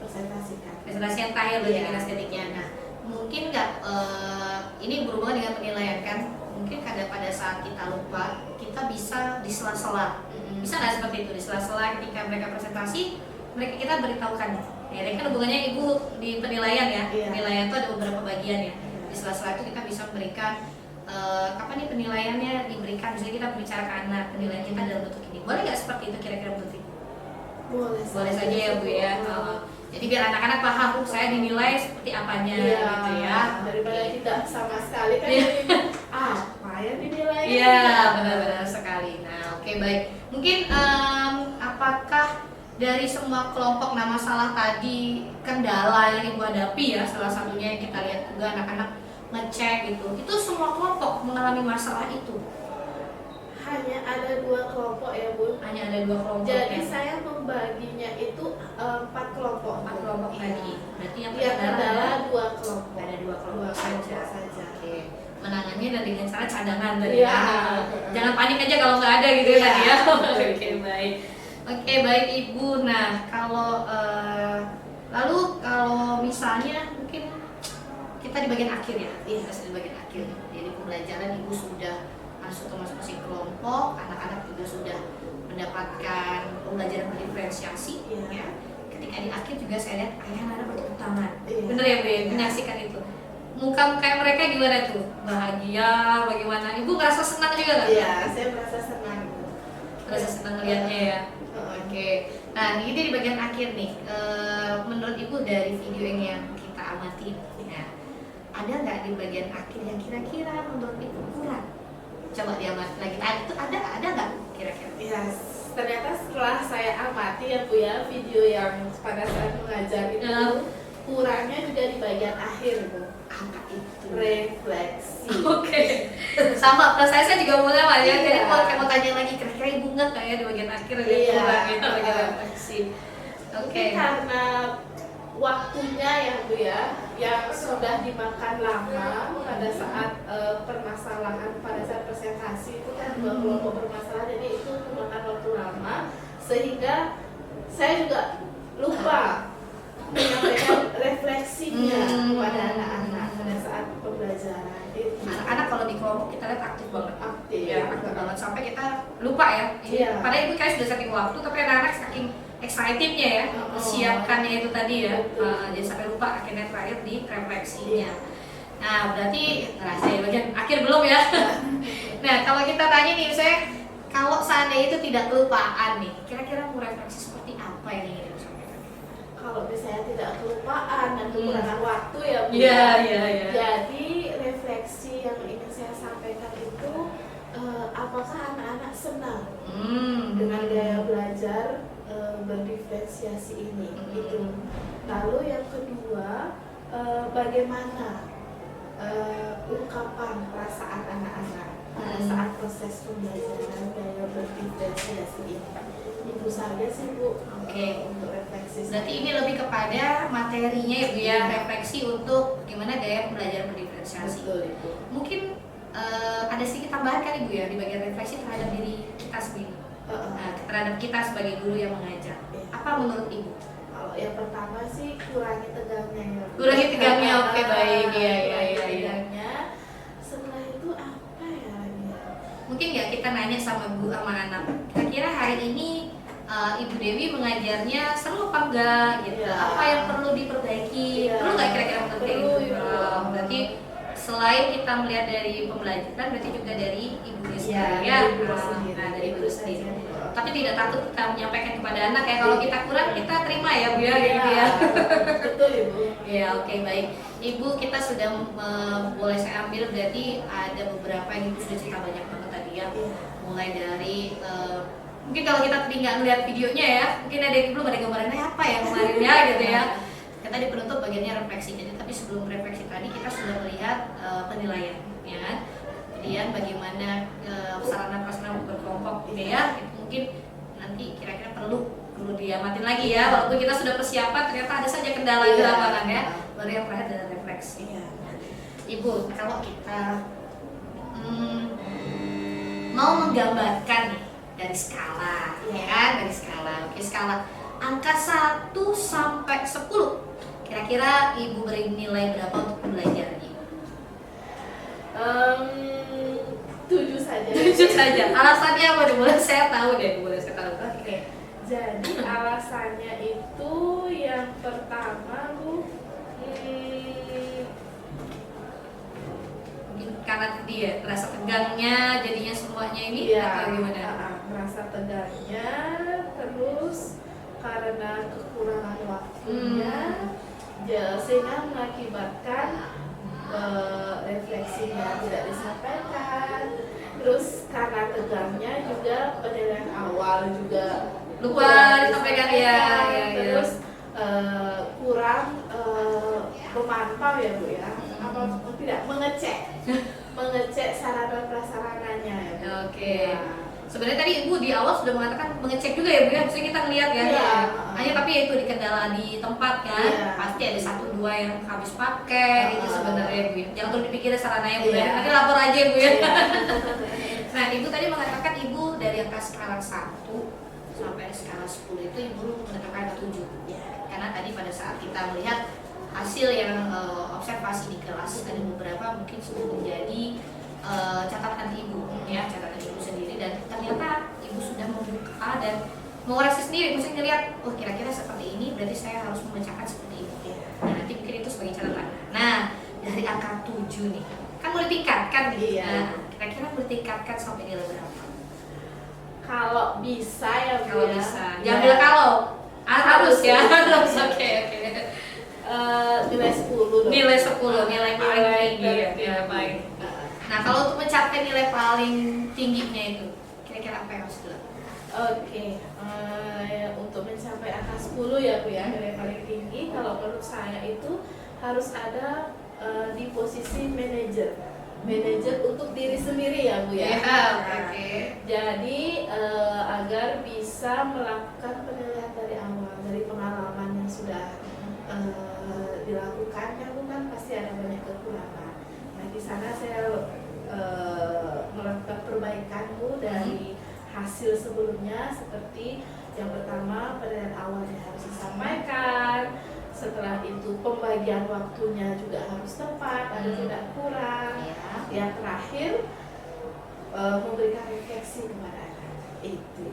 presentasikan. Presentasi yang terakhir berarti kinestetiknya. Nah, mungkin nggak ini berhubungan dengan penilaian kan? Mungkin pada saat kita lupa, kita bisa di sela-sela. Bisa nggak seperti itu di sela-sela ketika mereka presentasi, kita beritahukan Ya, ini kan hubungannya ibu di penilaian ya. Iya. Penilaian itu ada beberapa bagian ya. Di sela-sela itu kita bisa memberikan kapan nih penilaiannya diberikan. Misalnya kita berbicara ke anak, penilaian kita dalam bentuk ini. Boleh nggak seperti itu kira-kira bentuk itu? Boleh saja ya Bu ya. Jadi biar anak-anak paham, saya dinilai seperti apanya gitu ya. Daripada tidak sama sekali kan Iya. apa yang dinilai? Iya, benar-benar sekali. Nah, oke baik. Mungkin apakah dari semua kelompok masalah tadi kendala yang ibu hadapi ya, salah satunya yang kita lihat juga anak-anak ngecek gitu, itu semua kelompok mengalami masalah itu? Hanya ada 2 kelompok ya Bu. Hanya ada 2 kelompok. Jadi ya? saya membaginya itu 4 kelompok. 4 kelompok tadi. Berarti yang Yang kendala adalah 2 kelompok. ada 2 kelompok saja. Oke. Menangannya dan dengan cara cadangan tadi Iya. ya. Jangan panik aja kalau nggak ada gitu ya Iya. tadi ya. Oke baik. Oke baik Ibu. Nah kalau lalu kalau misalnya mungkin kita di bagian akhir ya. Iya, di bagian akhir. Jadi pembelajaran Ibu sudah masuk ke masing-masing kelompok, anak-anak juga sudah mendapatkan pembelajaran berdiferensiasi ya. Ketika di akhir juga saya lihat anak-anak bertepuk tangan. Bener ya Bu ya, menyaksikan itu. Muka-muka mereka gimana tuh? Bahagia, bagaimana? Ibu ngerasa senang juga nggak? Iya, saya merasa senang. Merasa senang melihatnya ya. Oke. Nah, ini di bagian akhir nih. Menurut Ibu dari video yang kita amati, ya, ada nggak di bagian akhir yang kira-kira menurut Ibu kurang? Coba diamati lagi. Ada nggak kira-kira? Iya, ternyata setelah saya amati ya Bu ya, video yang pada saat mengajar itu kurangnya juga di bagian akhir Bu. Apa itu? Refleksi. Oke. Sama, saya juga mau nanya ya. Jadi Iya. mau tanya lagi kira-kira Ibu nggak kayak di bagian akhir ada Iya. kurang gitu bagian refleksi. Oke. Mungkin karena waktunya ya Bu ya, yang sudah dimakan lama pada saat permasalahan, pada saat presentasi itu kan 2 kelompok bermasalah, jadi itu memakan waktu lama sehingga saya juga lupa menyampaikan refleksinya kepada anak-anak pada saat pembelajaran itu. Anak-anak kalau di kelompok kita lihat aktif banget. Aktif. Ya, aktif banget sampai kita lupa ya. Iya. Padahal Ibu kayak sudah setting waktu, tapi anak-anak saking excitednya ya, mempersiapkannya itu tadi ya. Jadi sampai lupa akhirnya terakhir di refleksinya. Nah, berarti ngerasa ya bagian akhir belum ya. Nah, kalau kita tanya nih, saya kalau seandainya itu tidak kelupaan nih, kira-kira mau refleksi seperti apa yang ingin Ibu sampaikan? Kalau misalnya tidak kelupaan dan kekurangan waktu ya Bu. Iya. Jadi refleksi yang ingin saya sampaikan itu apakah anak-anak senang dengan gaya belajar berdiferensiasi ini itu. Lalu yang kedua, bagaimana ungkapan perasaan anak-anak pada saat proses pembelajaran gaya berdiferensiasi ini. Itu saja sih Bu. Oke. Untuk refleksi. Berarti ini lebih kepada materinya ya Bu ya, refleksi untuk gimana gaya pembelajaran berdiferensiasi. Betul Ibu. Mungkin ada sedikit tambahan kali Bu ya di bagian refleksi terhadap diri kita sendiri. Terhadap kita sebagai guru yang mengajar. Apa menurut Ibu? Kalau yang pertama sih kurangi tegangnya ya. Kurangi tegangnya, oke baik. Iya. Tegangnya. Setelah itu apa ya lagi? Mungkin nggak kita nanya sama Bu sama anak. Kira-kira hari ini Ibu Dewi mengajarnya seru apa enggak gitu? Iya. Apa yang perlu diperbaiki? Iya. Perlu nggak kira-kira menurut Perlu, Ibu? Ibu. Berarti selain kita melihat dari pembelajaran, berarti juga dari Ibu sendiri ya. dari Ibu sendiri. Nah, dari Ibu sendiri. Tapi tidak takut kita menyampaikan kepada anak ya, kalau kita kurang kita terima ya Bu ya, gitu ya. Betul Ibu. Ya oke baik. Ibu kita sudah boleh saya ambil berarti ada beberapa yang Ibu sudah cerita banyak banget tadi ya. Mulai dari mungkin kalau kita tadi nggak melihat videonya ya, mungkin ada yang belum ada gambarannya apa ya kemarin ya gitu ya. Kita di penutup bagiannya refleksi. Jadi tapi sebelum refleksi tadi kita sudah melihat penilaian ya. Kemudian bagaimana sarana prasarana berkelompok gitu ya. Itu mungkin nanti kira-kira perlu diamatin lagi ya. Walaupun kita sudah persiapan ternyata ada saja kendala di lapangan ya. Baru yang terakhir adalah refleksi. Ibu, kalau kita mau menggambarkan nih dari skala, ya kan? Dari skala. Oke, skala angka 1 sampai 10. Kira-kira Ibu beri nilai berapa untuk pembelajaran Ibu? 7 saja. 7 saja. Alasannya apa nih? Boleh saya tahu deh, boleh saya tahu. Oke. Jadi alasannya itu yang pertama Bu, Mungkin karena dia rasa tegangnya jadinya semuanya ini iya, atau gimana? merasa tegangnya, terus karena kekurangan waktunya, sehingga mengakibatkan refleksinya tidak disampaikan. Terus karena tegangnya juga penilaian awal juga Lupa disampaikan ya. Terus kurang memantau ya Bu ya, apa tidak mengecek sarana prasarananya ya Bu. Oke. Nah, Sebenarnya tadi Ibu di awal sudah mengatakan mengecek juga ya Bu ya, maksudnya kita ngelihat ya. Iya. Hanya tapi ya itu di kendala di tempat kan, Iya. pasti ada 1-2 yang habis pakai itu sebenarnya Bu ya. Jangan terlalu dipikirin sarananya Bu ya. Iya. Nanti lapor aja Bu ya. Iya. Nah, Ibu tadi mengatakan Ibu dari angka skala 1 sampai skala 10 itu Ibu menetapkan angka 7. Karena tadi pada saat kita melihat hasil yang observasi di kelas ada beberapa mungkin sudah menjadi catatan Ibu ya, catatan Ibu sendiri, dan ternyata Ibu sudah membuka dan mengoreksi sendiri, mesti ngelihat oh kira-kira seperti ini berarti saya harus memecahkan seperti ini. Nah, nanti bikin itu sebagai catatan. Nah, dari angka 7 nih kan boleh tingkatkan gitu. Iya. Nah, kira-kira boleh tingkatkan sampai nilai berapa? kalau bisa ya Bu Kalau ya. bisa. Iya. Jangan bilang kalau. Harus ya. Harus. Oke. Nilai 10 dong. Nilai 10, nilai paling Nilai tinggi ya, nilai paling. Nah, kalau untuk mencapai nilai paling tingginya itu, kira-kira apa yang harus dilakukan? Oke, untuk mencapai angka 10 ya Bu ya, nilai paling tinggi, kalau menurut saya itu harus ada di posisi manajer untuk diri sendiri ya Bu ya. Oke. Jadi agar bisa melakukan penilaian dari awal, dari pengalaman yang sudah dilakukan, kan Bu kan pasti ada banyak kekurangan. Nah, di sana saya melakukan perbaikan Bu dari hasil sebelumnya, seperti yang pertama penilaian awalnya harus disampaikan, setelah itu pembagian waktunya juga harus tepat, ada tidak kurang. Yang terakhir memberikan refleksi kepada anak itu.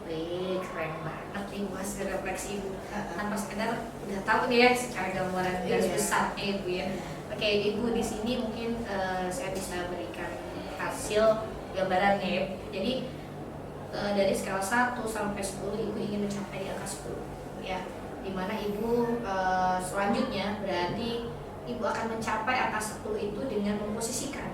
Wih, keren banget Ibu hasil refleksi Ibu. Tanpa sekedar udah tahu nih ya secara gambaran garis Iya. besar Ibu ya. Oke, Ibu di sini mungkin saya bisa berikan hasil gambarannya ya. Jadi dari skala 1 sampai 10 Ibu ingin mencapai di angka 10 ya. Dimana Ibu selanjutnya berarti Ibu akan mencapai angka 10 itu dengan memposisikan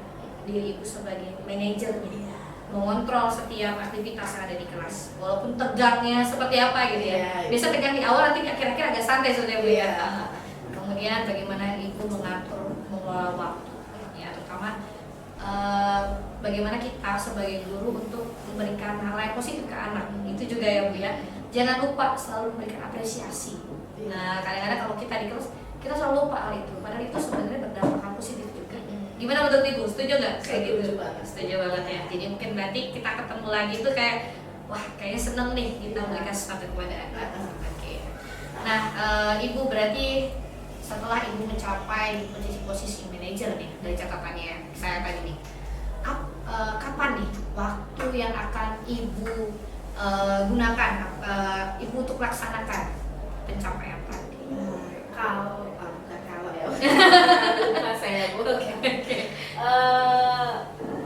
diri Ibu sebagai manajernya, mengontrol setiap aktivitas yang ada di kelas, walaupun tegangnya seperti apa gitu ya. Iya. Biasa tegang di awal, nanti kira-kira agak santai sebenarnya Bu ya. Iya. Kemudian bagaimana Ibu mengatur mengelola waktu ya, terutama bagaimana kita sebagai guru untuk memberikan hal yang positif ke anak, itu juga ya Bu ya. Jangan lupa selalu memberikan apresiasi. Nah, kadang-kadang kalau kita di kelas kita selalu lupa hal itu, padahal itu sebenarnya berdampak positif juga. Gimana menurut Ibu? Setuju nggak kayak gitu? Setuju banget. Setuju banget ya. Jadi mungkin berarti kita ketemu lagi itu kayak wah kayaknya seneng nih kita memberikan sesuatu kepada anak. Oke. Nah, Ibu berarti setelah Ibu mencapai posisi manajer nih dari catatannya saya tadi nih, kapan nih waktu yang akan Ibu gunakan Ibu untuk laksanakan pencapaian tadi? Bukan kalau ya. Bukan saya Bu.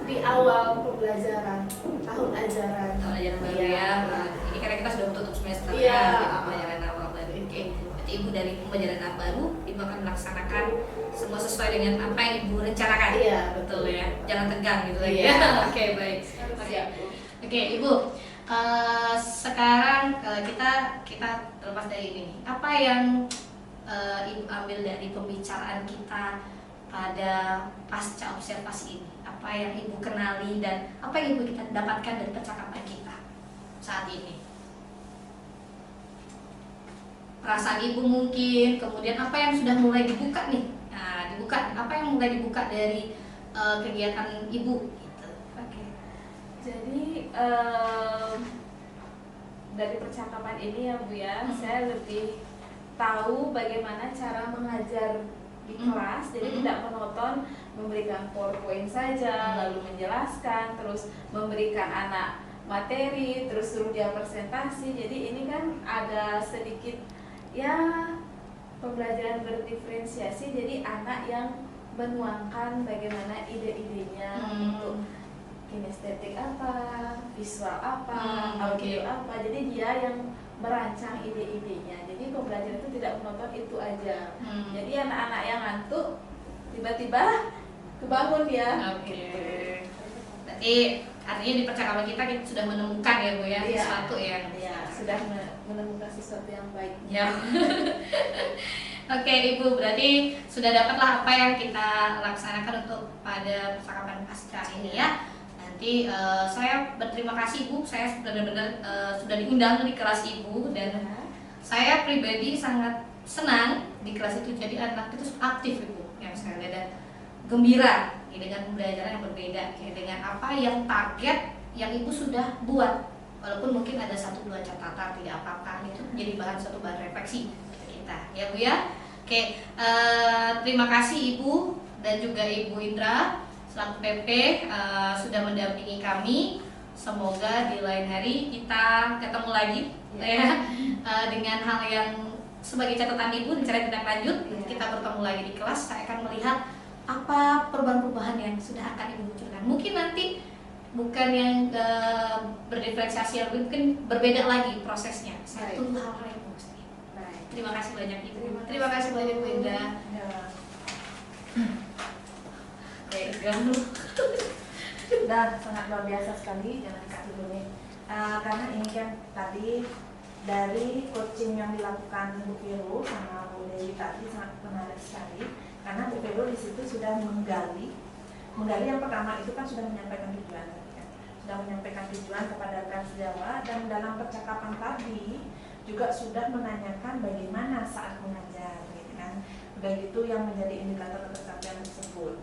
Di awal pembelajaran tahun ajaran. Tahun ajaran baru Iya. ya. Ini karena kita sudah menutup semester Iya. ya, pembelajaran awal baru. Oke. Berarti Ibu dari pembelajaran baru, Ibu akan melaksanakan semua sesuai dengan apa yang Ibu rencanakan. Iya, betul ya. Jangan tegang gitu lagi. Iya. Oke, baik. Siap Bu. Oke, Ibu. Sekarang kita terlepas dari ini. Apa yang Ibu ambil dari pembicaraan kita pada pasca observasi ini? Apa yang Ibu kenali dan apa yang Ibu kita dapatkan dari percakapan kita saat ini? Perasaan Ibu mungkin, kemudian apa yang sudah mulai dibuka nih? Nah, dibuka. Apa yang mulai dibuka dari kegiatan Ibu? Gitu. Oke. Jadi dari percakapan ini ya Bu ya, saya lebih tahu bagaimana cara mengajar di kelas. Jadi tidak monoton memberikan PowerPoint saja, lalu menjelaskan, terus memberikan anak materi, terus suruh dia presentasi. Jadi ini kan ada sedikit ya pembelajaran berdiferensiasi, jadi anak yang menuangkan bagaimana ide-idenya untuk kinestetik apa, visual apa, audio apa. Jadi dia yang merancang ide-idenya. Jadi pembelajaran itu tidak menonton itu aja. Jadi anak-anak yang ngantuk tiba-tiba kebangun dia. Berarti artinya di percakapan kita sudah menemukan ya Bu ya, sesuatu yang sudah menemukan sesuatu yang baik. Ya. Oke Ibu, berarti sudah dapatlah apa yang kita laksanakan untuk pada percakapan pasca ini ya. Nanti saya berterima kasih Ibu, saya benar-benar sudah diundang di kelas Ibu, dan saya pribadi sangat senang di kelas itu. Jadi anak itu aktif Ibu yang saya lihat, dan gembira ya, dengan pembelajaran yang berbeda ya, dengan apa yang target yang Ibu sudah buat, walaupun mungkin ada 1-2 catatan tidak apa-apa, itu menjadi suatu bahan refleksi kita ya Bu ya. Oke, terima kasih Ibu dan juga Ibu Indra selaku PP sudah mendampingi kami. Semoga di lain hari kita ketemu lagi ya, dengan hal yang sebagai catatan Ibu dan cara tindak lanjut. Kita bertemu lagi di kelas, saya akan melihat apa perubahan-perubahan yang sudah akan Ibu munculkan. Mungkin nanti bukan yang berdiferensiasi, mungkin berbeda lagi prosesnya. Saya tunggu hal-hal yang bagus. Terima kasih banyak Ibu. Terima kasih banyak Bu Indra. Dan sangat luar biasa sekali, jangan Kak dulu nih. Karena ini kan tadi dari coaching yang dilakukan Bu Vero sama Bu Dewi tadi sangat menarik sekali. Karena Bu Vero di situ sudah menggali yang pertama itu kan sudah menyampaikan tujuan, sudah menyampaikan tujuan kepada Trans Jawa, dan dalam percakapan tadi juga sudah menanyakan bagaimana saat mengajar, gitu kan. Udah gitu yang menjadi indikator ketercapaian tersebut.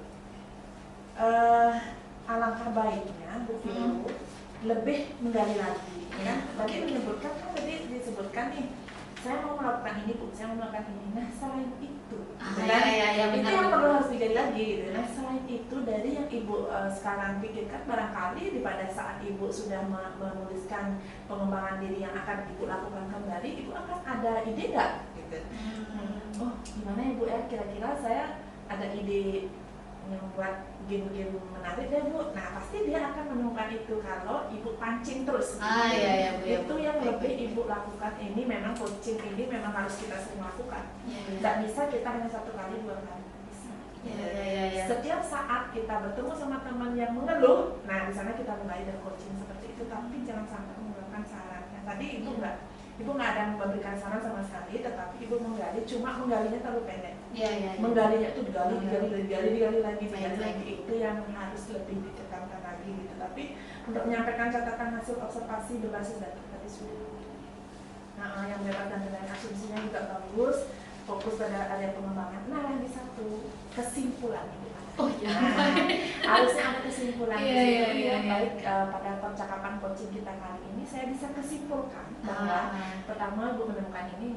Alangkah baiknya Bu Vero lebih menggali lagi, ya. Tadi menyebutkan kan, tadi disebutkan nih, saya mau melakukan ini Bu, saya mau melakukan ini. Nah selain itu, itu yang perlu harus digali lagi, gitu. Nah selain itu dari yang Ibu sekarang pikirkan, barangkali di pada saat Ibu sudah menuliskan pengembangan diri yang akan Ibu lakukan kembali, Ibu akan ada ide nggak? Gitu. Oh gimana Ibu ya, kira-kira saya ada ide yang buat game-game menarik deh Bu. Nah pasti dia akan menemukan itu kalau Ibu pancing terus. Itu yang lebih Ibu lakukan. Ini memang coaching ini memang harus kita sering lakukan. Tidak bisa kita hanya 1 kali 2 kali. Bisa. Setiap saat kita bertemu sama teman yang mengeluh, nah di sana kita mulai dari coaching seperti itu. Tapi jangan sampai menggunakan saran. Nah, tadi Ibu nggak ada memberikan saran sama sekali, tetapi Ibu menggali, cuma menggalinya terlalu pendek. Menggalinya itu digali lagi. Itu yang harus lebih ditekankan lagi gitu. Tapi untuk menyampaikan catatan hasil observasi berbasis data tadi sudah. Nah, yang bebas dan nilai asumsinya juga bagus. Fokus pada area pengembangan. Nah, yang di satu kesimpulan Ibu. Harusnya ada kesimpulan baik pada percakapan coaching kita kali ini. Saya bisa kesimpulkan bahwa pertama Ibu menemukan ini.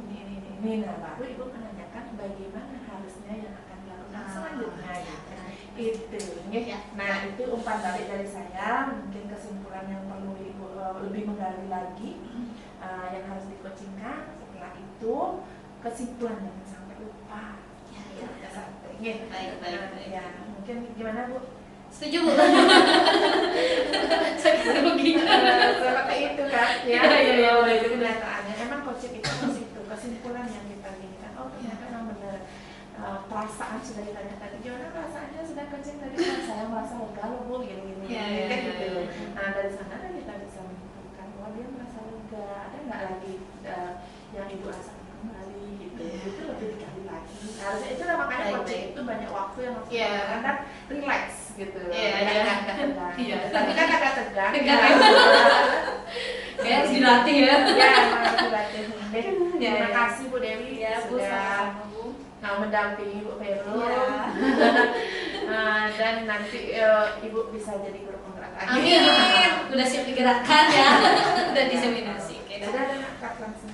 Nah baru Ibu menanyakan bagaimana harusnya yang akan dilakukan selanjutnya gitu. Nah itu umpan balik dari saya. Mungkin kesimpulan yang perlu Ibu lebih menggali lagi yang harus dikoachingkan. Setelah itu kesimpulan jangan sampai lupa. Baik. Ya, mungkin gimana Bu? Setuju Bu. Seperti itu kan? Itu kenyataannya. Emang coaching itu kesimpulan yang kita inginkan. Oh ternyata memang benar. Perasaan sudah ditanya tadi. Gimana perasaannya sudah coaching tadi? Saya merasa lega loh Bu, gini. Gitu. Nah dari sana kita bisa menentukan bahwa dia merasa lega. Ada nggak lagi yang Ibu rasakan kembali gitu? Itu lebih dikali lagi. Harusnya itu makanya coaching itu banyak waktu yang harus karena relax gitu. Tapi kan agak tegang. Harus dilatih ya. Harus dilatih. Terima kasih Bu Dewi sudah mendampingi Bu Vero. Dan nanti Ibu bisa jadi guru penggerak lagi. Amin. Udah siap digerakkan ya. Udah diseminasi. Sudah ada langsung.